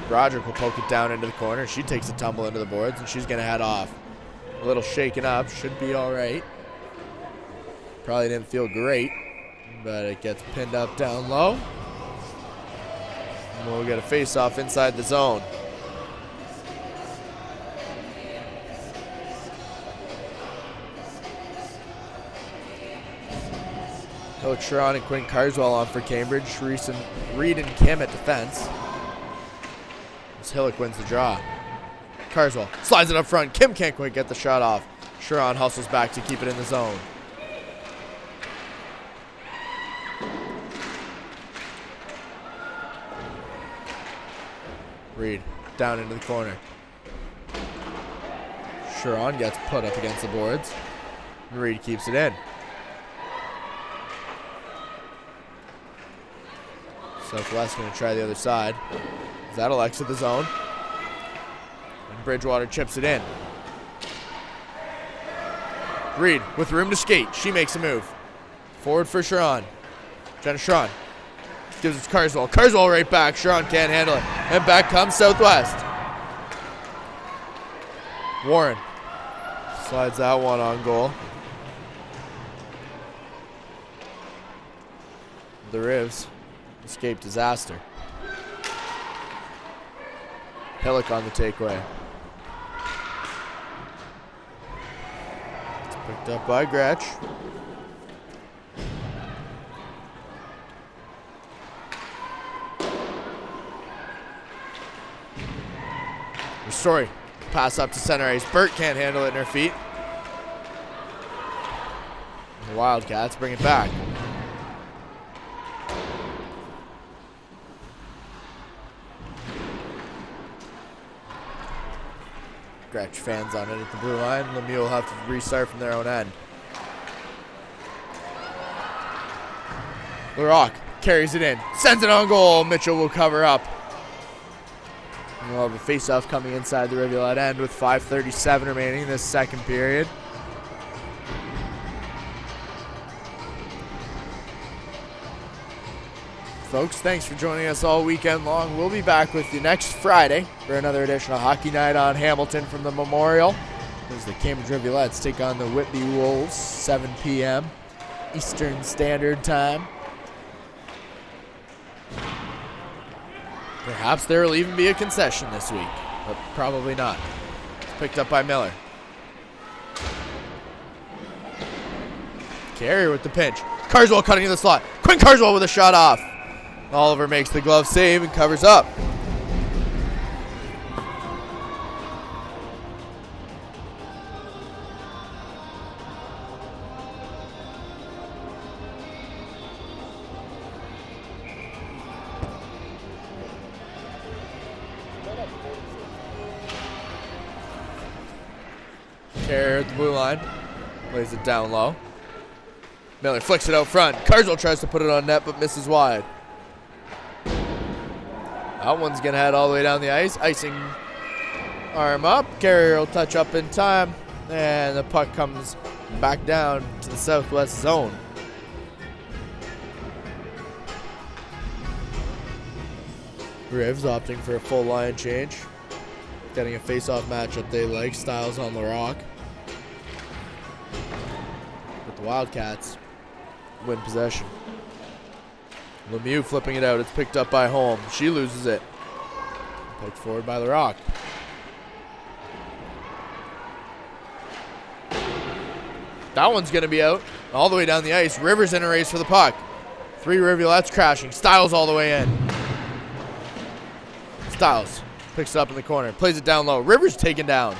A: Broderick will poke it down into the corner. She takes a tumble into the boards, and she's going to head off. A little shaken up. Should be all right. Probably didn't feel great, but it gets pinned up down low. And we'll get a face-off inside the zone. Coach Sharon and Quinn Carswell on for Cambridge. Reed and Kim at defense. Hillick wins the draw. Carswell slides it up front. Kim can't quite get the shot off. Sharon hustles back to keep it in the zone. Reed down into the corner. Sharon gets put up against the boards. Reed keeps it in. Southwest going to try the other side. Zadalek's at the zone. And Bridgewater chips it in. Reed with room to skate. She makes a move. Forward for Sharon. Jenna Sharon gives it to Carswell. Carswell right back. Sharon can't handle it. And back comes Southwest. Warren slides that one on goal. The Rivs escape disaster. Hillick on the takeaway. It's picked up by Gretsch. Story. Pass up to center ice. Burt can't handle it in her feet. The Wildcats bring it back. Gretsch fans on it at the blue line. Lemieux will have to restart from their own end. LaRock carries it in. Sends it on goal. Mitchell will cover up. And we'll have a face-off coming inside the Rivulette end with 5:37 remaining in this second period. Folks, thanks for joining us all weekend long. We'll be back with you next Friday for another edition of Hockey Night on Hamilton from the Memorial. As the Cambridge Rivulettes take on the Whitby Wolves, 7 p.m. Eastern Standard Time. Perhaps there will even be a concession this week, but probably not. It's picked up by Miller. Carrier with the pinch. Carswell cutting in the slot. Quinn Carswell with a shot off. Oliver makes the glove save and covers up. Carrier at the blue line. Lays it down low. Miller flicks it out front. Carswell tries to put it on net, but misses wide. That one's going to head all the way down the ice. Icing arm up. Carrier will touch up in time. And the puck comes back down to the southwest zone. Rivs opting for a full line change. Getting a face-off matchup they like. Styles on the rock. But the Wildcats win possession. Lemieux flipping it out. It's picked up by Holm. She loses it. Picked forward by the Rock. That one's going to be out. All the way down the ice. Rivers in a race for the puck. 3 Rivulettes crashing. Styles all the way in. Styles picks it up in the corner. Plays it down low. Rivers taken down.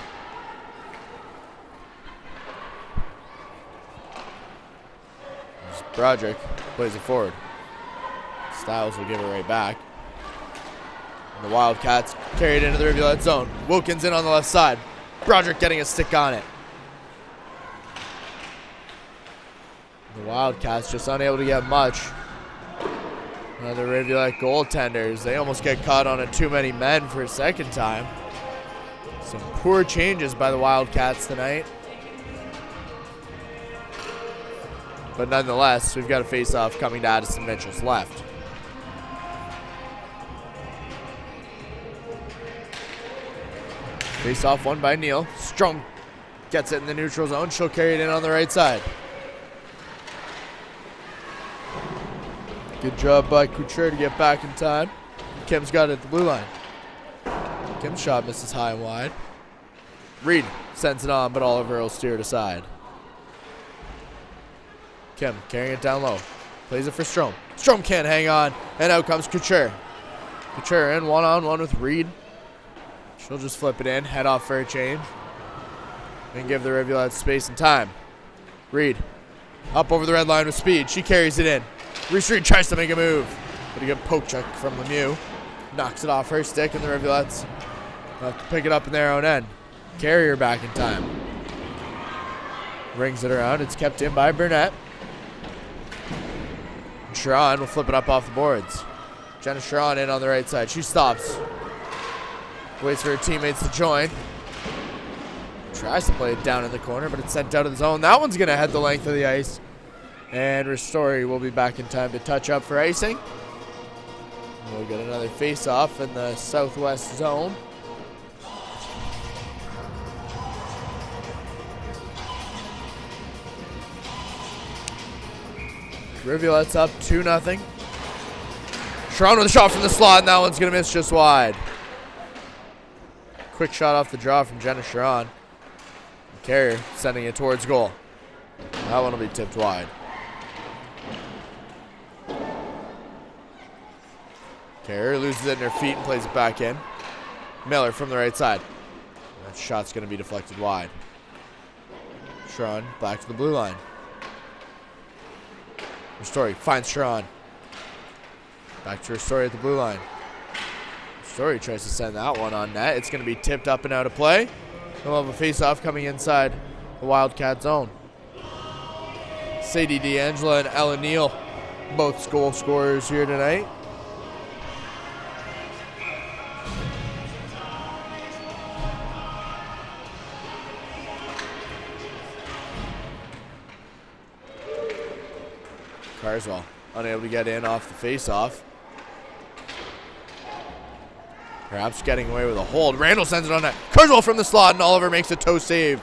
A: Broderick plays it forward. Styles will give it right back. And the Wildcats carry it into the Rivulet zone. Wilkins in on the left side. Broderick getting a stick on it. The Wildcats just unable to get much. The Rivulet goaltenders, they almost get caught on a too many men for a second time. Some poor changes by the Wildcats tonight. But nonetheless, we've got a face-off coming to Addison Mitchell's left. Face-off won by Neal. Strong gets it in the neutral zone. She'll carry it in on the right side. Good job by Couture to get back in time. Kim's got it at the blue line. Kim's shot misses high and wide. Reed sends it on, but Oliver will steer it aside. Kim carrying it down low. Plays it for Strome. Strome can't hang on, and out comes Couture. Couture in one-on-one with Reed. She'll just flip it in, head off for a change, and give the Rivulettes space and time. Reed up over the red line with speed. She carries it in. Reese Reed tries to make a move, but a good poke check from Lemieux. Knocks it off her stick, and the Rivulettes have to pick it up in their own end. Carrier back in time. Rings it around. It's kept in by Burnett. Sharon will flip it up off the boards. Jenna Sharon in on the right side. She stops. Waits for her teammates to join. Tries to play it down in the corner, but it's sent out of the zone. That one's going to head the length of the ice. And Ristori will be back in time to touch up for icing. We'll get another face-off in the southwest zone. Rivulettes up 2-0. Sharon with a shot from the slot, and that one's going to miss just wide. Quick shot off the draw from Jenna Sharon. Carrier sending it towards goal. That one will be tipped wide. Carrier loses it in her feet and plays it back in. Miller from the right side. That shot's going to be deflected wide. Sharon back to the blue line. Ristori finds Sharon. Back to Ristori at the blue line. Ristori tries to send that one on net. It's going to be tipped up and out of play. We'll have a face-off coming inside the Wildcat zone. Sadie D'Angela and Ellen Neal, both goal scorers here tonight. Carswell unable to get in off the face-off. Perhaps getting away with a hold. Randall sends it on net. Carswell from the slot, and Oliver makes a toe save.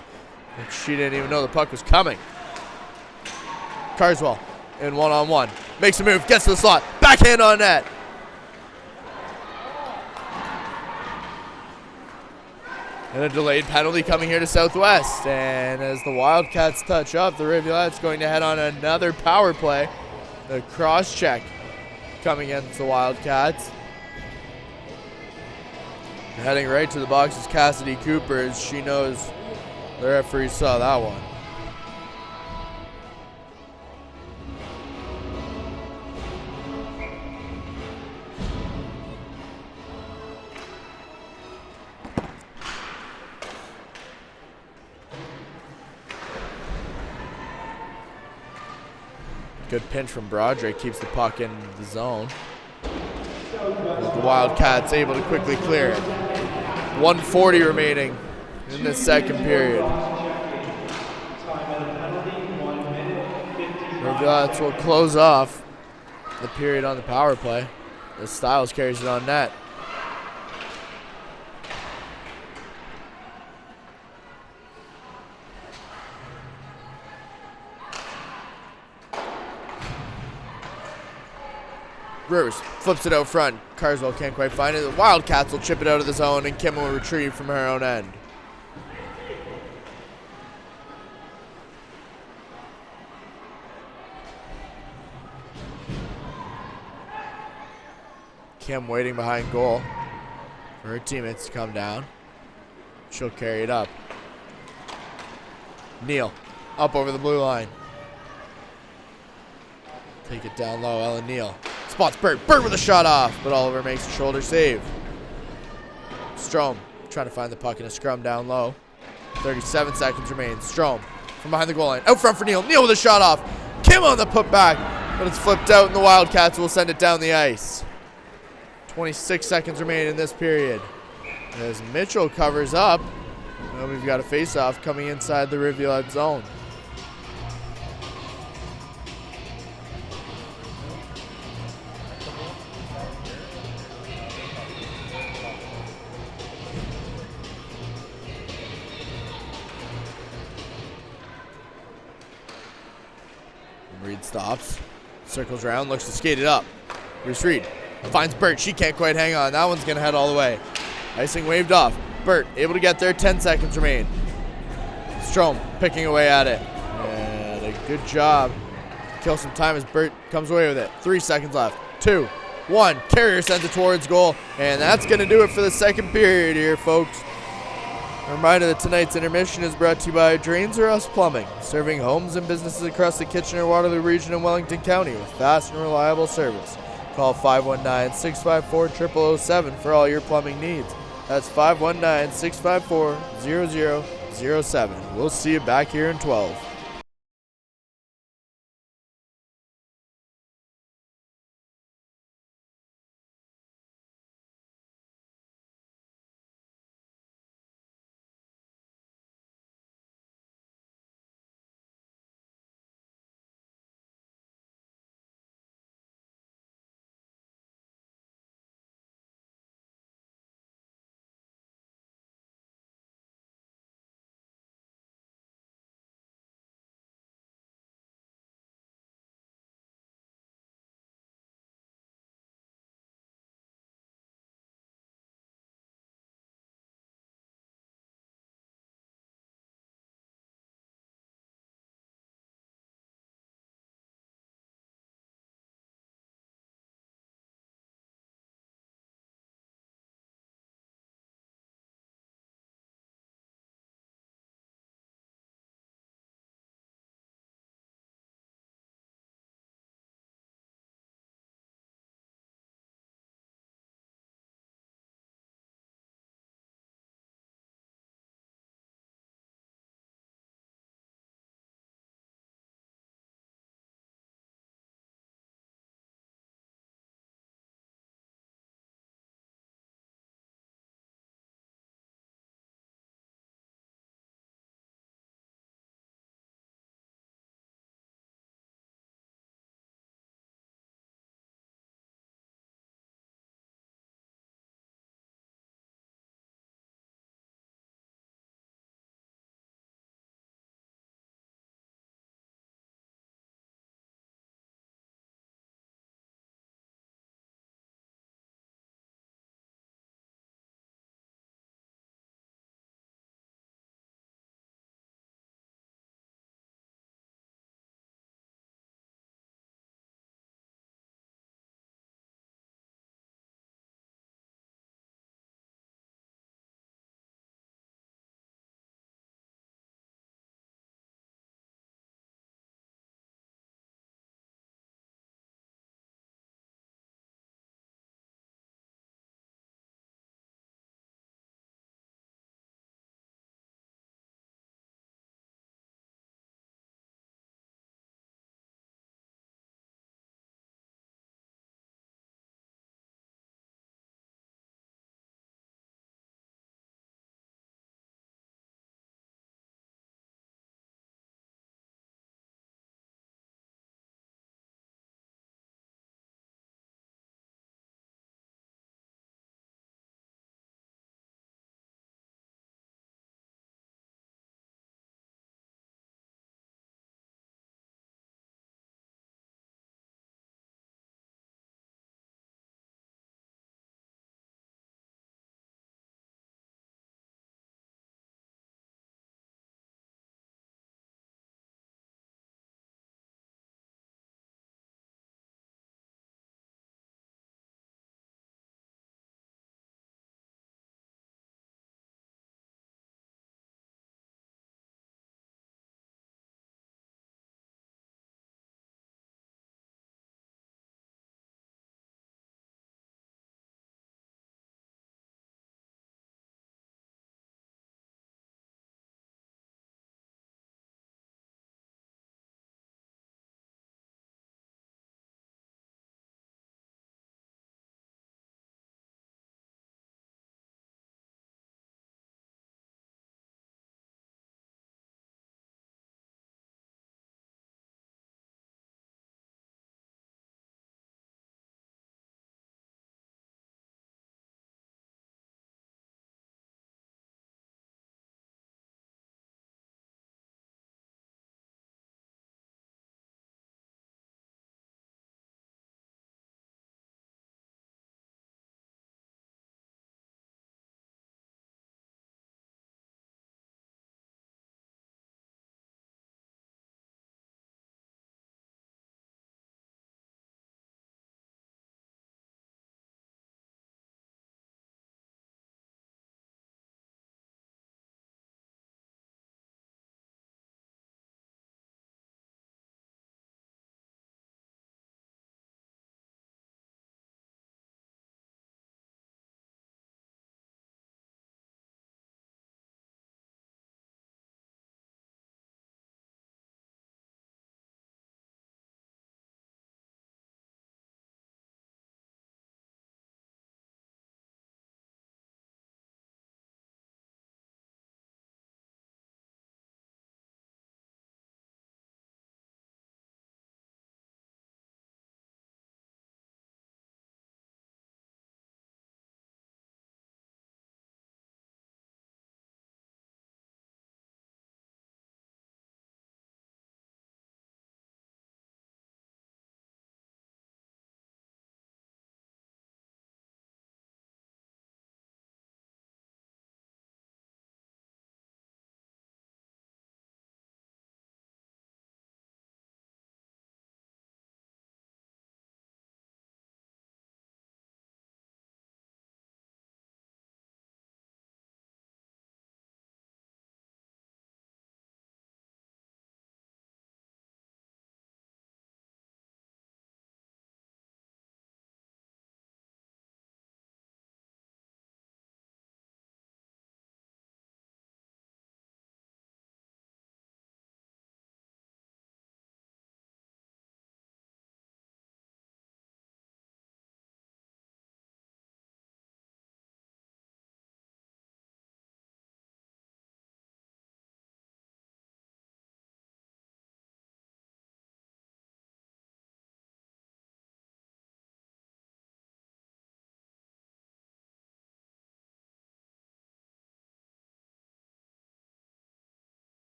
A: She didn't even know the puck was coming. Carswell in one-on-one. Makes a move, gets to the slot. Backhand on net. And a delayed penalty coming here to Southwest. And as the Wildcats touch up, the Rivulettes going to head on another power play. The cross check coming against the Wildcats. Heading right to the box is Cassidy Cooper, as she knows the referee saw that one. Good pinch from Broderick, keeps the puck in the zone. The Wildcats able to quickly clear it. 1:40 remaining in the second period. Rivulettes will close off the period on the power play as Stiles carries it on net. Rivs flips it out front. Carswell can't quite find it. The Wildcats will chip it out of the zone, and Kim will retrieve from her own end. Kim waiting behind goal for her teammates to come down. She'll carry it up. Neal up over the blue line. Take it down low, Ellen Neal. Spots Burt. Burt with a shot off, but Oliver makes a shoulder save. Strome trying to find the puck in a scrum down low. 37 seconds remain. Strome from behind the goal line. Out front for Neal. Neal with a shot off. Kim on the putback, but it's flipped out, and the Wildcats will send it down the ice. 26 seconds remain in this period. As Mitchell covers up, well, we've got a face-off coming inside the Rivulette zone. Reed stops, circles around, looks to skate it up. Bruce Reed finds Burt. She can't quite hang on. That one's going to head all the way. Icing waved off. Burt able to get there. 10 seconds remain. Strome picking away at it. And a good job. Kill some time as Burt comes away with it. 3 seconds left. 2, 1. Carrier sends it towards goal. And that's going to do it for the second period here, folks. A reminder that tonight's intermission is brought to you by Drains or Us Plumbing, serving homes and businesses across the Kitchener-Waterloo region and Wellington County with fast and reliable service. Call 519-654-0007 for all your plumbing needs. That's 519-654-0007. We'll see you back here in 12.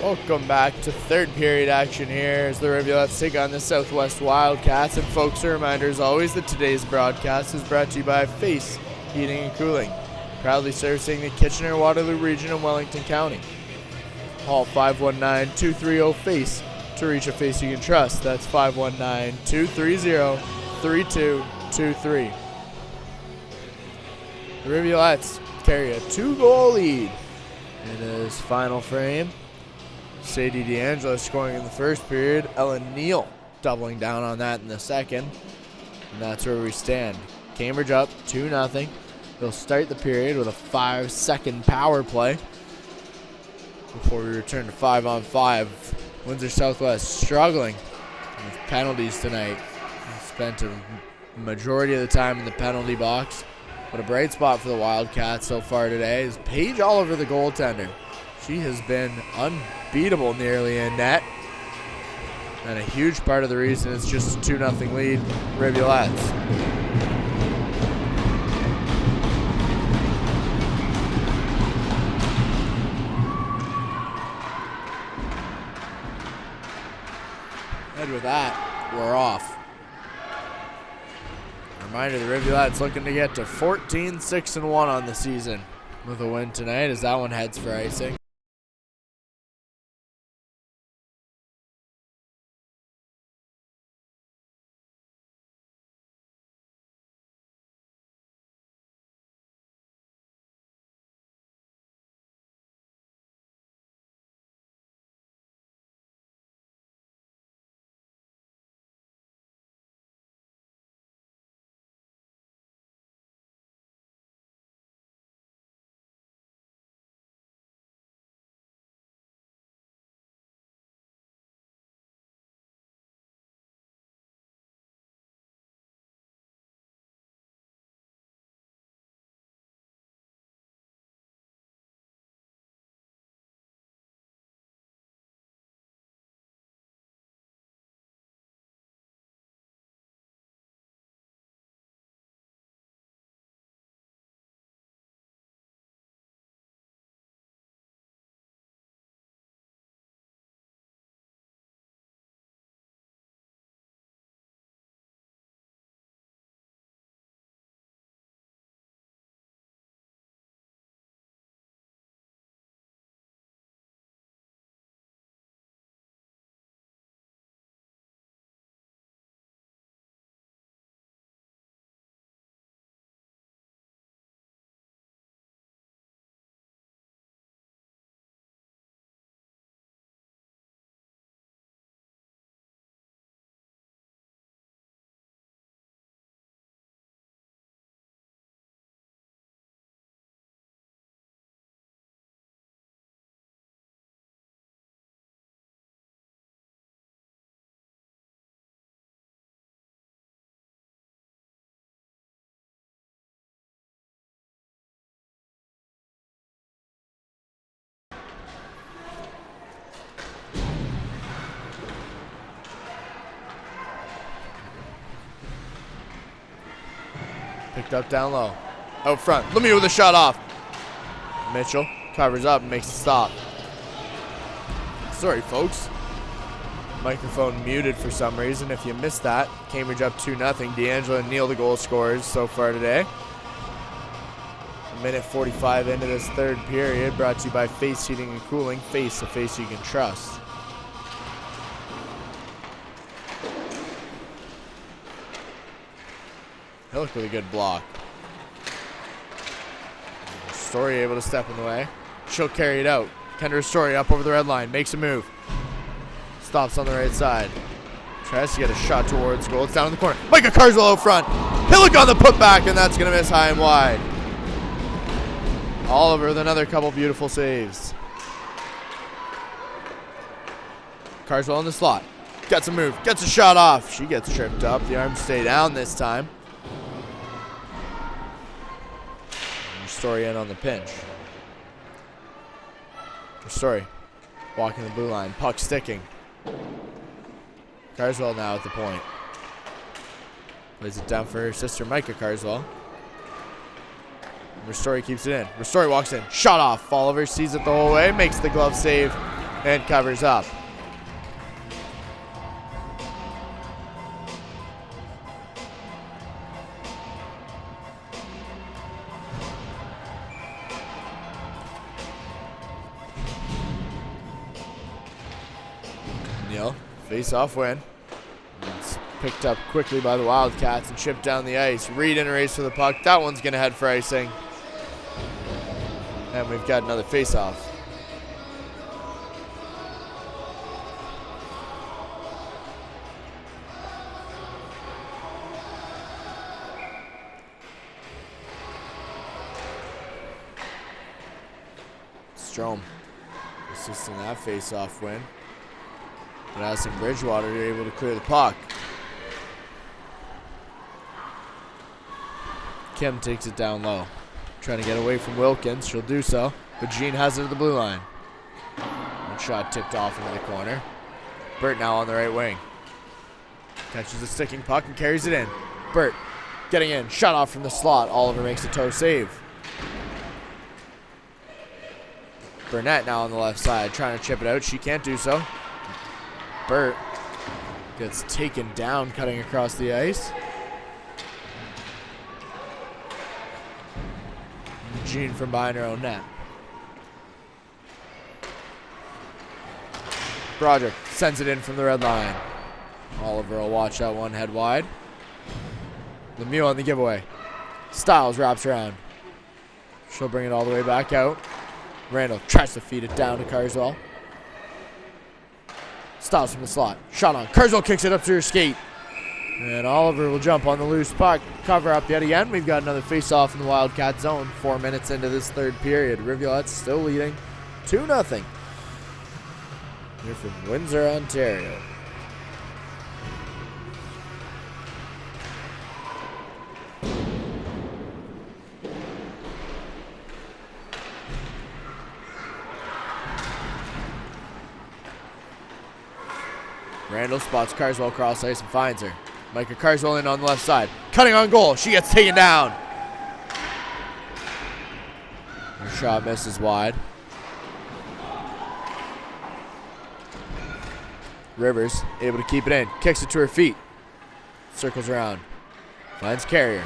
A: Welcome back to third period action here as the Rivulettes take on the Southwest Wildcats. And folks, a reminder as always that today's broadcast is brought to you by Face Heating and Cooling, proudly servicing the Kitchener-Waterloo region in Wellington County. Call 519-230-FACE to reach a face you can trust. That's 519-230-3223. The Rivulettes carry a 2-goal lead in his final frame. Sadie D'Angelo scoring in the first period. Ellen Neal doubling down on that in the second. And that's where we stand. Cambridge up 2-0. They'll start the period with a 5-second power play before we return to 5-on-5. Windsor Southwest struggling with penalties tonight. Spent a majority of the time in the penalty box. But a bright spot for the Wildcats so far today is Paige Oliver, the goaltender. She has been unbeatable nearly in net. And a huge part of the reason it's just a 2-0 lead, Rivulettes. And with that, we're off. Reminder, the Rivulettes looking to get to 14-6-1 on the season with a win tonight as that one heads for icing. Picked up down low. Out front. Lemieux with a shot off. Mitchell covers up and makes a stop. Sorry, folks. Microphone muted for some reason. If you missed that, Cambridge up 2-0. D'Angelo and Neal, the goal scorers so far today. A minute 45 into this third period, brought to you by Face Heating and Cooling. Face, a face you can trust. Hillock with a good block. Story able to step in the way. She'll carry it out. Kendra Story up over the red line. Makes a move. Stops on the right side. Tries to get a shot towards goal. It's down in the corner. Micah Carswell out front. Hillock on the putback, and that's going to miss high and wide. Oliver with another couple beautiful saves. Carswell in the slot. Gets a move. Gets a shot off. She gets tripped up. The arms stay down this time. Story in on the pinch. Story walking the blue line. Puck sticking. Carswell now at the point. Lays it down for her sister Micah Carswell. Ristori keeps it in. Ristori walks in. Shot off. Oliver sees it the whole way. Makes the glove save and covers up. Face-off win. It's picked up quickly by the Wildcats and chipped down the ice. Reed in a race for the puck. That one's going to head for icing. And we've got another face-off. Strome assisting that face-off win. But Addison Bridgewater able to clear the puck. Kim takes it down low. Trying to get away from Wilkins. She'll do so. But Jean has it at the blue line. One shot tipped off into the corner. Burt now on the right wing. Catches the sticking puck and carries it in. Burt getting in. Shot off from the slot. Oliver makes a toe save. Burnett now on the left side. Trying to chip it out. She can't do so. Burt gets taken down cutting across the ice. Jean from behind her own net. Broderick sends it in from the red line. Oliver will watch that one head wide. Lemieux on the giveaway. Stiles wraps around. She'll bring it all the way back out. Randall tries to feed it down to Carswell. Stiles from the slot. Shot on. Carswell kicks it up to her skate. And Oliver will jump on the loose puck. Cover up yet again. We've got another face-off in the Wildcat zone. 4 minutes into this third period. Rivulettes still leading 2-0. Here from Windsor, Ontario. Randall spots Carswell cross ice and finds her. Micah Carswell in on the left side. Cutting on goal. She gets taken down. Her shot misses wide. Rivers able to keep it in. Kicks it to her feet. Circles around. Finds Carrier.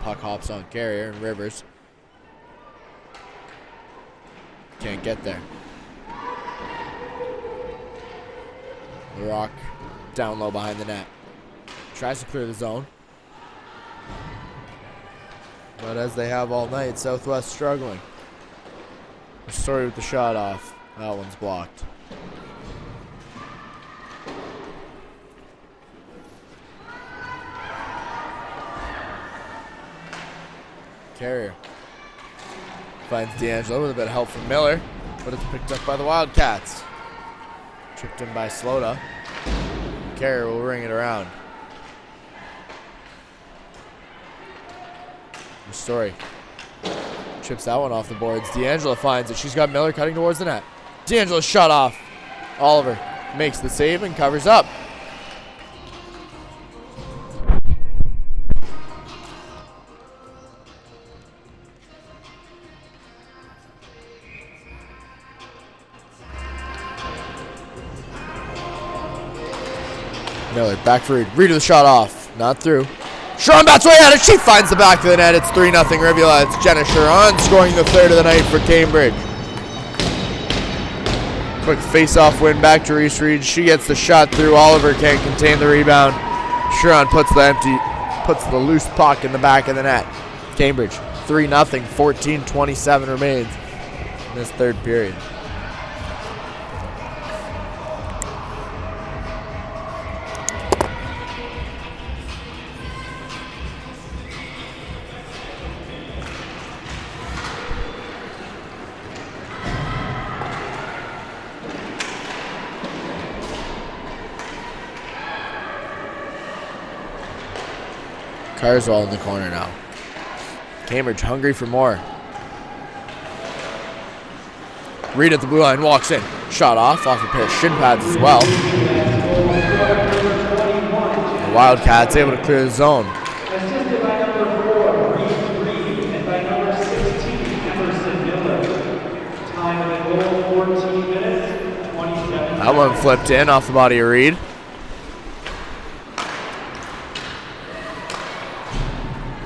A: Puck hops on Carrier and Rivers can't get there. The Rock down low behind the net. Tries to clear the zone. But as they have all night, Southwest struggling. Story with the shot off. That one's blocked. Carrier finds D'Angelo with a bit of help from Miller, but it's picked up by the Wildcats. Tripped in by Slota. Carrier will ring it around. Story chips that one off the boards. D'Angelo finds it. She's got Miller cutting towards the net. D'Angelo shot off. Oliver makes the save and covers up. Miller back for Reed. Reed with the shot off. Not through. Sharon bats way at it. She finds the back of the net. It's 3-0 Rivulettes. Jenna Sharon scoring the third of the night for Cambridge. Quick face-off win back to Reese Reed. She gets the shot through. Oliver can't contain the rebound. Sharon puts the loose puck in the back of the net. Cambridge 3-0. 14:27 remains in this third period. Carswell in the corner now. Cambridge hungry for more. Reed at the blue line walks in. Shot off a pair of shin pads as well. The Wildcats able to clear the zone.
B: Assisted by number 4, Reed, and by number 16, Emerson Miller. Time of the goal for 14 minutes, 27
A: That one flipped in off the body of Reed.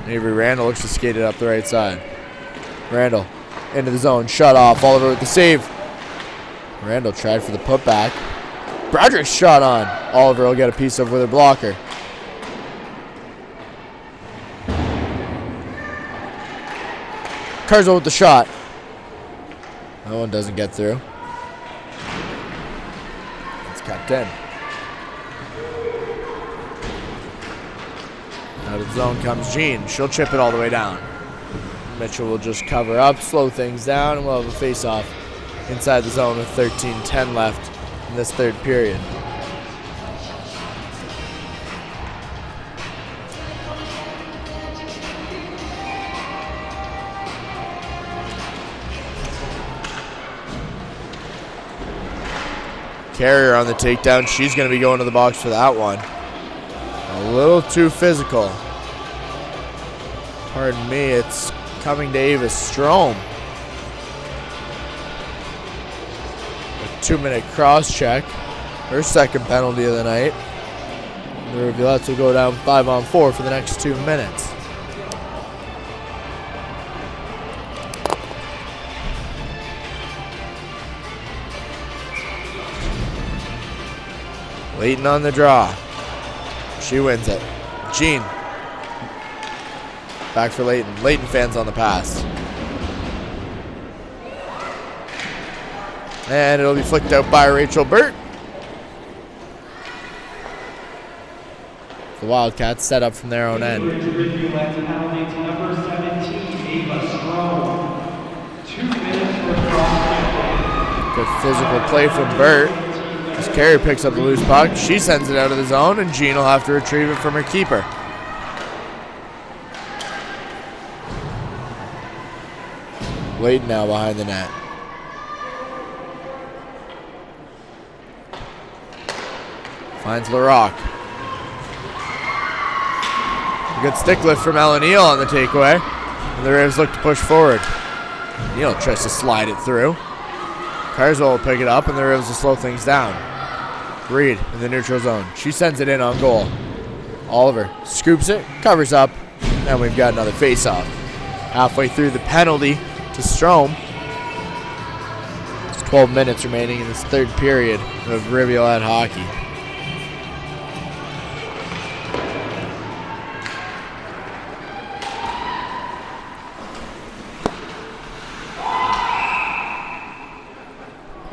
A: Avery Randall looks to skate it up the right side. Randall into the zone, shut off. Oliver with the save. Randall tried for the putback. Broderick's shot on. Oliver will get a piece of with her blocker. Carswell with the shot. That one doesn't get through. It's kept in. Out of the zone comes Jean. She'll chip it all the way down. Mitchell will just cover up, slow things down, and we'll have a face-off inside the zone with 13:10 left in this third period. Carrier on the takedown. She's going to be going to the box for that one. A little too physical. Pardon me, it's coming to Ava Strom. A 2-minute cross check. Her second penalty of the night. The Rivulettes will go down 5-on-4 for the next 2 minutes. Leighton on the draw. She wins it. Jean. Back for Leighton. Leighton fans on the pass. And it'll be flicked out by Rachel Burt. The Wildcats set up from their own end.
B: Rivulettes penalty to number 17, Ava Strom. 2 minutes for cross.
A: Good physical play from Burt. As Carey picks up the loose puck, she sends it out of the zone, and Jean will have to retrieve it from her keeper. Leighton now behind the net. Finds LaRock. A good stick lift from Ellen Neal on the takeaway. And the Rivs look to push forward. Neal tries to slide it through. Carswell will pick it up, and the Rivs will slow things down. Reed in the neutral zone. She sends it in on goal. Oliver scoops it, covers up, and we've got another face-off. Halfway through the penalty to Strom. There's 12 minutes remaining in this third period of Rivulet hockey.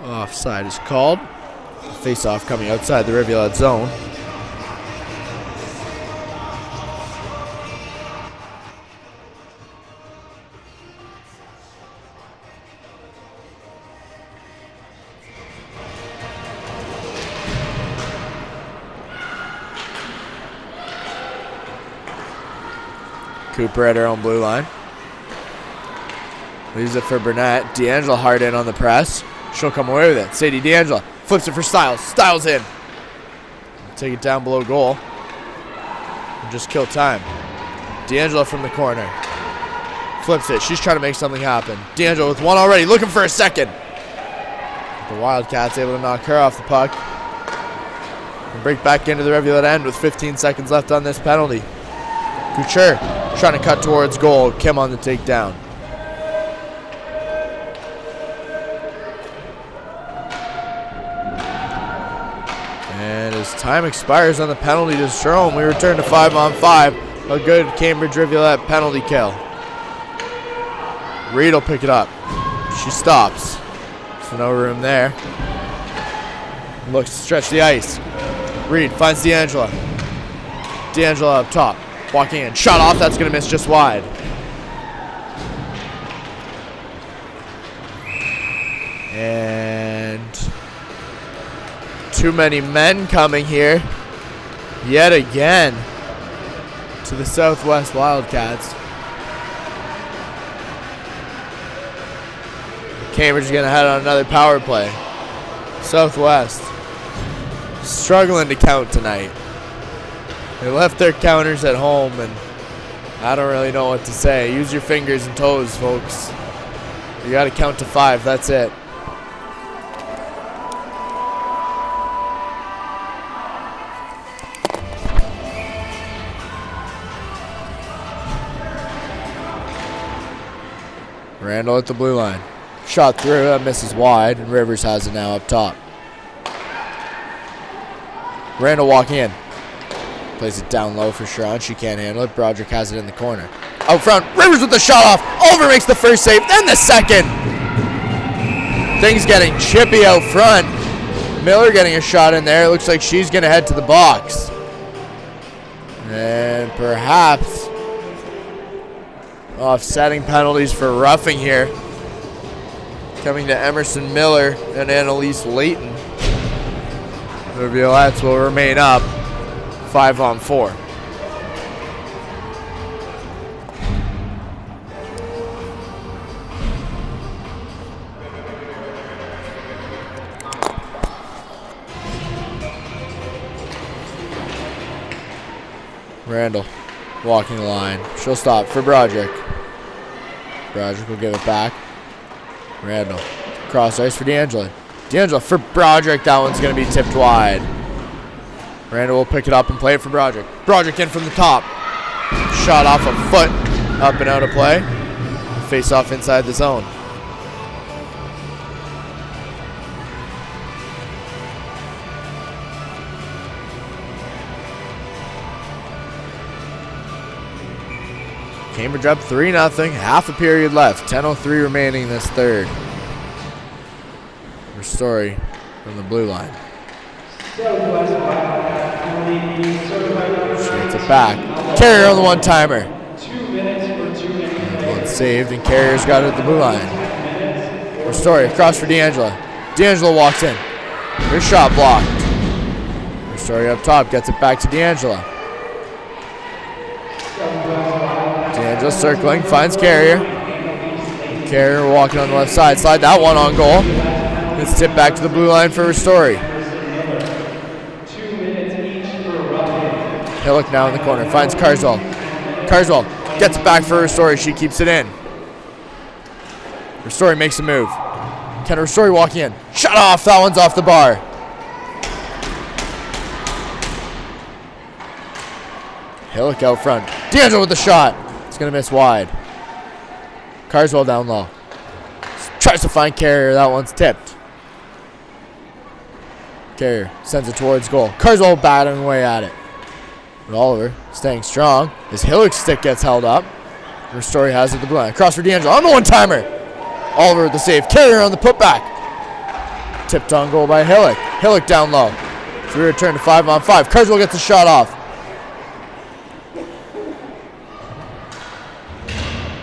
A: Offside is called. Face-off coming outside the Rivulet zone. Cooper at her own blue line. Leaves it for Burnett. D'Angelo hard in on the press. She'll come away with it. Sadie D'Angelo flips it for Styles. Styles in. Take it down below goal. And just kill time. D'Angelo from the corner. Flips it. She's trying to make something happen. D'Angelo with one already. Looking for a second. The Wildcats able to knock her off the puck. And break back into the Rivulet end with 15 seconds left on this penalty. Couture trying to cut towards goal. Kim on the takedown. And as time expires on the penalty to Strom, we return to 5-on-5. A good Cambridge Rivulet penalty kill. Reed will pick it up. She stops. So no room there. Looks to stretch the ice. Reed finds D'Angelo. D'Angelo up top. Walking in. Shot off. That's going to miss just wide. And too many men coming here. Yet again. To the Southwest Wildcats. Cambridge is going to head on another power play. Southwest struggling to count tonight. They left their counters at home, and I don't really know what to say. Use your fingers and toes, folks. You got to count to 5. That's it. Randall at the blue line. Shot through, that misses wide, and Rivers has it now up top. Randall walking in. Plays it down low for Sharon. She can't handle it. Broderick has it in the corner. Out front, Rivers with the shot off. Oliver makes the first save, then the second. Things getting chippy out front. Miller getting a shot in there. It looks like she's going to head to the box. And perhaps offsetting penalties for roughing here. Coming to Emerson Miller and Annalise Layton. The Rivulettes will remain up 5-on-4. Randall walking the line. She'll stop for Broderick. Broderick will give it back. Randall. Cross ice for D'Angelo. D'Angelo for Broderick. That one's going to be tipped wide. Randall will pick it up and play it for Broderick. Broderick in from the top. Shot off a foot. Up and out of play. Face off inside the zone. Cambridge up 3-0. Half a period left. 10:03 remaining in this third. Story from the blue line. She gets it back. Carrier on the one-timer. One saved, and Carrier's got it at the blue line. Story across for D'Angelo. D'Angelo walks in. Her shot blocked. Story up top gets it back to D'Angelo. D'Angelo circling, finds Carrier. Carrier walking on the left side. Slide that one on goal. It's tipped back to the blue line for Ristori. Hillock now in the corner. Finds Carswell. Carswell gets it back for Ristori. She keeps it in. Ristori makes a move. Can Ristori walking in? Shut off. That one's off the bar. Hillock out front. D'Angelo with the shot. It's going to miss wide. Carswell down low. Tries to find Carrier. That one's tipped. Carrier sends it towards goal. Carswell batting away at it. But Oliver staying strong. His Hillock's stick gets held up. Ristori has it at the blue line. Across for D'Angelo on the one-timer. Oliver with the save. Carrier on the putback. Tipped on goal by Hillock. Hillock down low. So we return to 5-on-5. Carswell gets the shot off.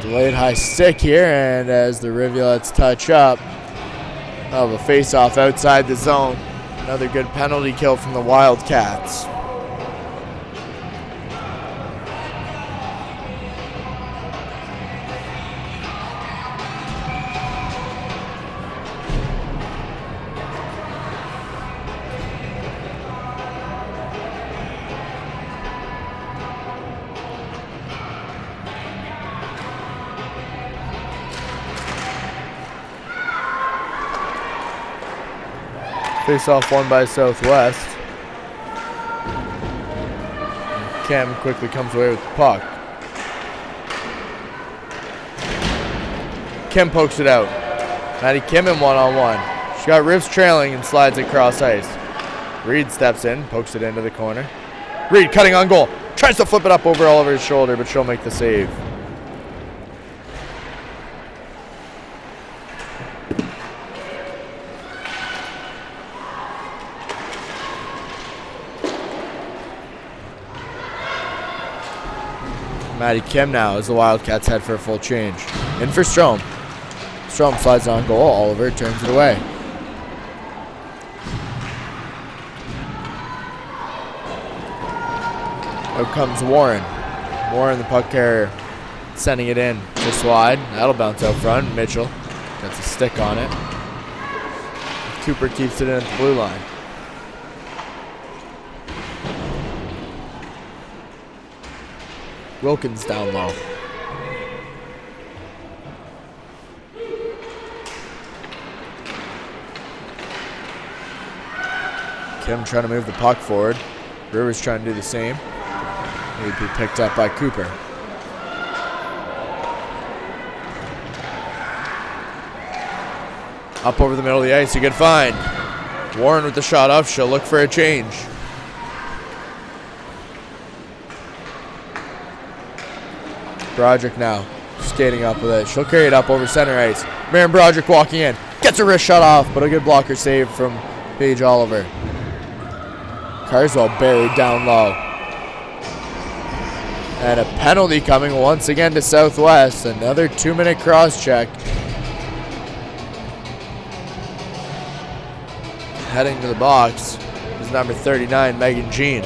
A: Delayed high stick here, and as the Rivulettes touch up, of a face-off outside the zone. Another good penalty kill from the Wildcats. Face-off won by Southwest. Cam quickly comes away with the puck. Kim pokes it out. Maddie Kim in one-on-one. She got Rivs trailing and slides it cross ice. Reed steps in, pokes it into the corner. Reed cutting on goal. Tries to flip it up over Oliver's shoulder, but she'll make the save. Maddie Kim now as the Wildcats head for a full change. In for Strom. Strom slides on goal. Oliver turns it away. Out comes Warren. Warren, the puck carrier, sending it in just wide. That'll bounce out front. Mitchell gets a stick on it. Cooper keeps it in at the blue line. Wilkins down low. Kim trying to move the puck forward. Rivers trying to do the same. He'd be picked up by Cooper. Up over the middle of the ice, a good find. Warren with the shot off. She'll look for a change. Broderick now skating up with it. She'll carry it up over center ice. Maren Broderick walking in. Gets a wrist shot off, but a good blocker save from Paige Oliver. Carswell buried down low. And a penalty coming once again to Southwest. Another 2-minute cross check. Heading to the box is number 39, Megan Jean.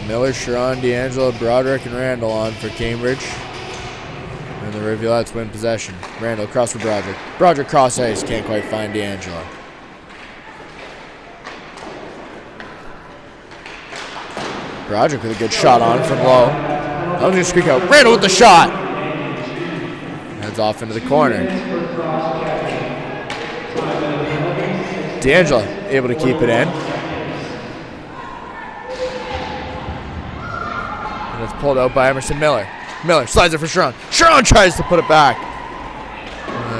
A: Miller, Sharon, D'Angelo, Broderick, and Randall on for Cambridge. And the Rivulettes win possession. Randall across for Broderick. Broderick cross ice, can't quite find D'Angelo. Broderick with a good shot on from low. I was going to squeak out. Randall with the shot. Heads off into the corner. D'Angelo able to keep it in. And it's pulled out by Emerson Miller. Miller slides it for Sharon. Sharon tries to put it back.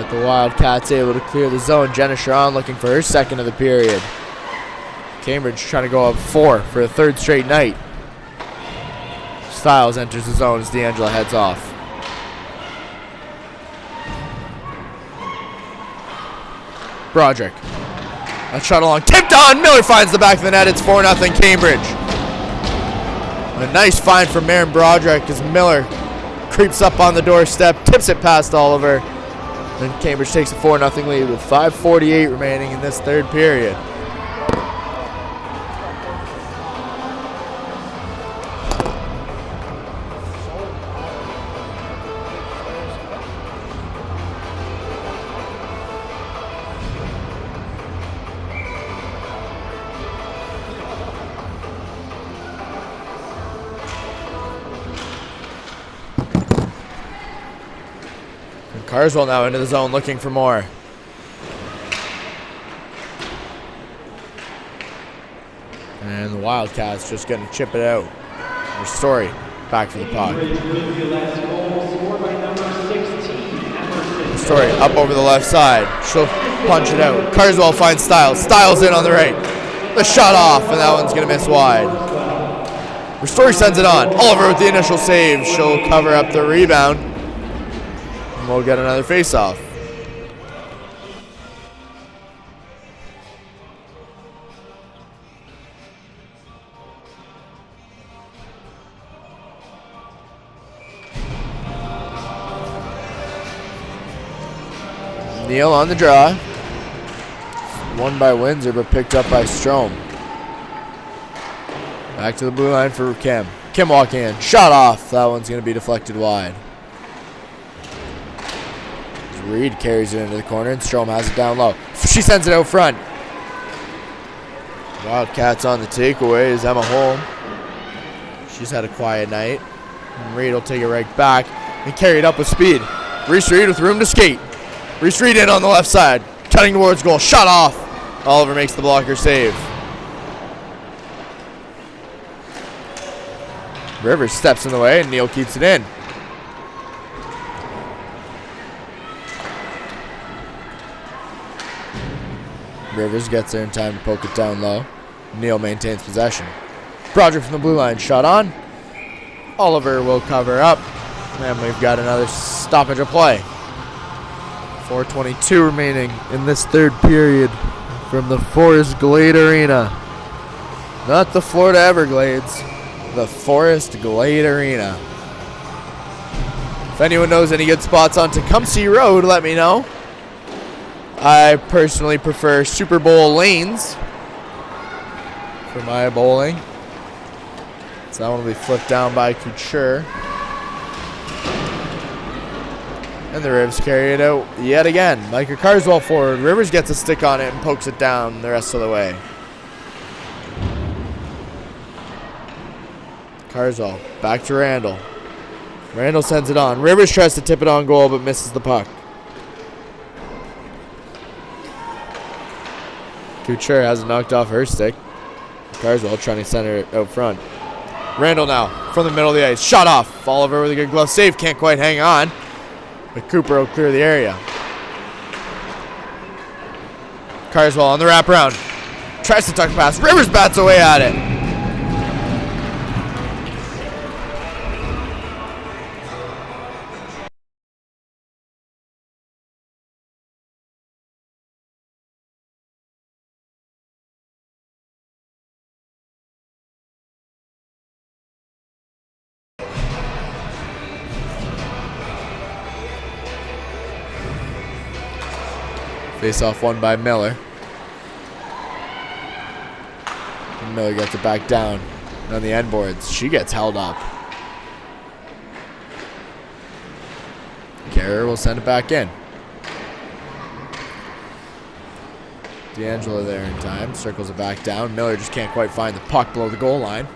A: The Wildcats able to clear the zone. Jenna Sharon looking for her second of the period. Cambridge trying to go up 4 for a third straight night. Styles enters the zone as D'Angelo heads off. Broderick. A shot along. Tipped on. Miller finds the back of the net. It's 4-0 Cambridge. A nice find from Maren Broderick as Miller creeps up on the doorstep, tips it past Oliver. Then Cambridge takes a 4-0 lead with 5:48 remaining in this third period. Carswell now into the zone looking for more. And the Wildcats just going to chip it out. Story back for the puck. Story up over the left side. She'll punch it out. Carswell finds Styles. Styles in on the right. The shot off, and that one's going to miss wide. Story sends it on. Oliver with the initial save. She'll cover up the rebound. We'll get another face-off. Neal on the draw. Won by Windsor, but picked up by Strome. Back to the blue line for Kim. Kim walking in. Shot off. That one's going to be deflected wide. Reed carries it into the corner, and Strome has it down low. She sends it out front. Wildcats on the takeaway is Emma Holm. She's had a quiet night. And Reed will take it right back and carry it up with speed. Reese Reed with room to skate. Reese Reed in on the left side. Cutting towards goal. Shot off. Oliver makes the blocker save. Rivers steps in the way, and Neal keeps it in. Rivers gets there in time to poke it down low. Neal maintains possession. Broderick from the blue line, shot on. Oliver will cover up. And we've got another stoppage of play. 4:22 remaining in this third period from the Forest Glade Arena. Not the Florida Everglades, the Forest Glade Arena. If anyone knows any good spots on Tecumseh Road, let me know. I personally prefer Super Bowl lanes for my bowling. So that one will be flipped down by Couture. And the Rivs carry it out yet again. Micah Carswell forward. Rivers gets a stick on it and pokes it down the rest of the way. Carswell back to Randall. Randall sends it on. Rivers tries to tip it on goal but misses the puck. Couture hasn't knocked off her stick. Carswell trying to center it out front. Randall now from the middle of the ice. Shot off. Oliver with a good glove save. Can't quite hang on. But Cooper will clear the area. Carswell on the wraparound. Tries to tuck pass. Rivers bats away at it. Face-off won by Miller. Miller gets it back down on the end boards. She gets held up. Carrier will send it back in. D'Angelo there in time. Circles it back down. Miller just can't quite find the puck below the goal line.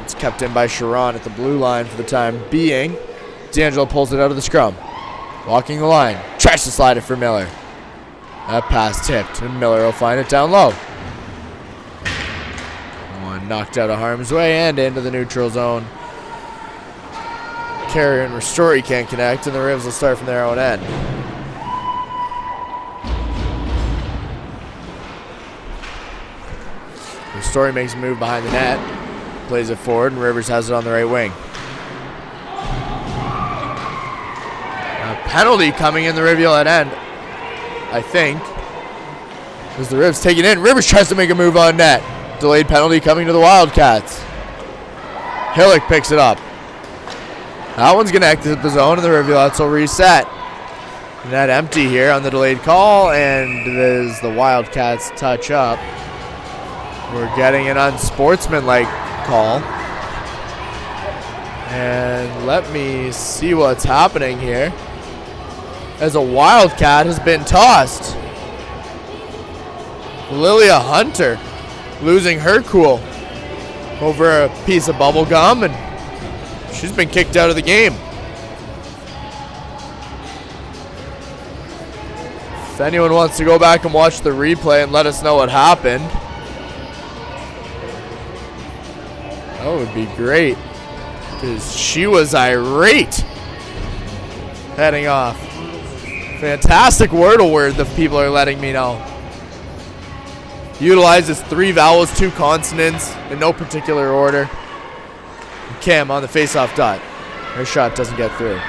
A: It's kept in by Sharon at the blue line for the time being. D'Angelo pulls it out of the scrum. Walking the line. Tries to slide it for Miller. That pass tipped, and Miller will find it down low. One knocked out of harm's way and into the neutral zone. Carrier and Ristori can't connect, and the Rivs will start from their own end. Ristori makes a move behind the net. Plays it forward, and Rivers has it on the right wing. Penalty coming in the Rivulet end, I think. As the Rivs take it in. Rivers tries to make a move on net. Delayed penalty coming to the Wildcats. Hillick picks it up. That one's going to exit the zone, and the Rivulettes will reset. Net empty here on the delayed call, and as the Wildcats touch up, we're getting an unsportsmanlike call. And let me see what's happening here. As a Wildcat has been tossed. Lilia Hunter losing her cool over a piece of bubble gum, and she's been kicked out of the game. If anyone wants to go back and watch the replay and let us know what happened, that would be great, because she was irate heading off. Fantastic Wordle word the people are letting me know. Utilizes 3 vowels, 2 consonants in no particular order. Cam on the face-off dot. Her shot doesn't get through.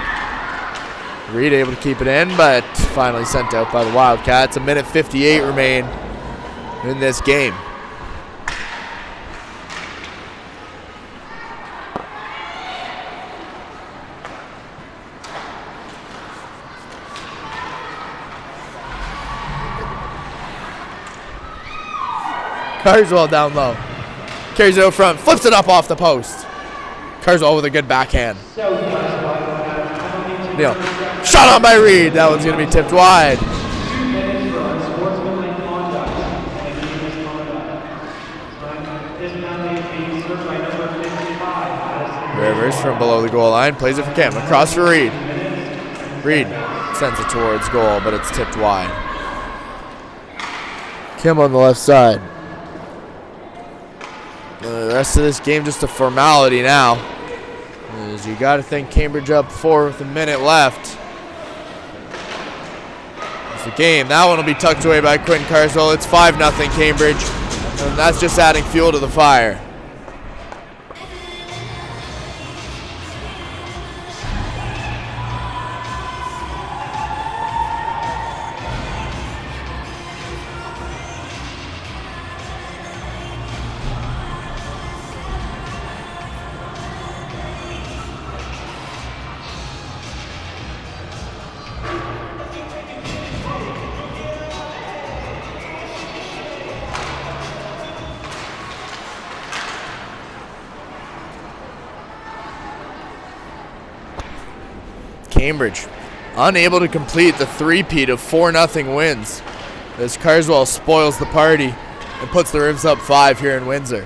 A: Reed able to keep it in, but finally sent out by the Wildcats. 1:58 remain in this game. Carswell down low. Carries it out front. Flips it up off the post. Carswell with a good backhand. Neal. Shot on by Reed. That one's going to be tipped wide. Rivers from below the goal line. Plays it for Cam. Across for Reed. Reed sends it towards goal, but it's tipped wide. Kim on the left side. The rest of this game just a formality now. As you got to think Cambridge up 4 with a minute left. It's the game. That one will be tucked away by Quentin Carswell. It's 5-0 Cambridge. And that's just adding fuel to the fire. Cambridge unable to complete the three-peat of 4-0 wins as Carswell spoils the party and puts the Rivs up 5 here in Windsor.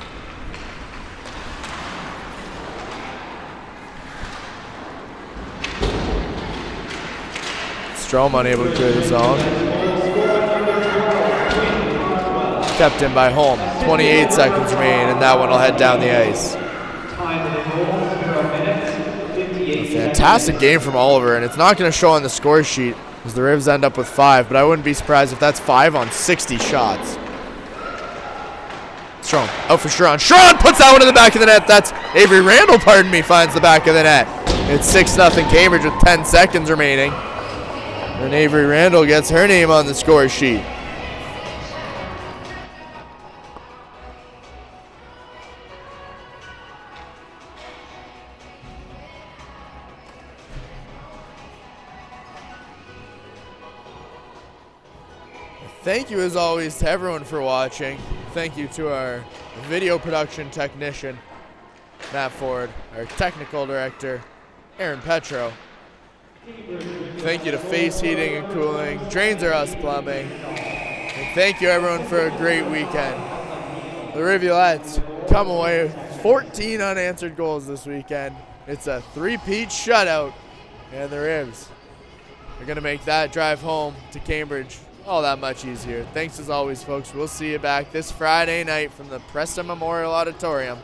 A: Strom unable to clear the zone. kept in by Holm. 28 seconds remaining, and that one will head down the ice. A fantastic game from Oliver, and it's not going to show on the score sheet as the Rivs end up with 5, but I wouldn't be surprised if that's 5 on 60 shots. Strong out for Sharon. Sharon puts that one in the back of the net. That's Avery Randall, pardon me, finds the back of the net. It's 6-0 Cambridge with 10 seconds remaining. And Avery Randall gets her name on the score sheet. Thank you as always to everyone for watching. Thank you to our video production technician, Matt Ford, our technical director, Aaron Petro. Thank you to Face Heating and Cooling, Drains Are Us Plumbing. And thank you everyone for a great weekend. The Rivulettes come away with 14 unanswered goals this weekend. It's a 3-peat shutout, and the Rivs are going to make that drive home to Cambridge all that much easier. Thanks as always, folks. We'll see you back this Friday night from the Preston Memorial Auditorium.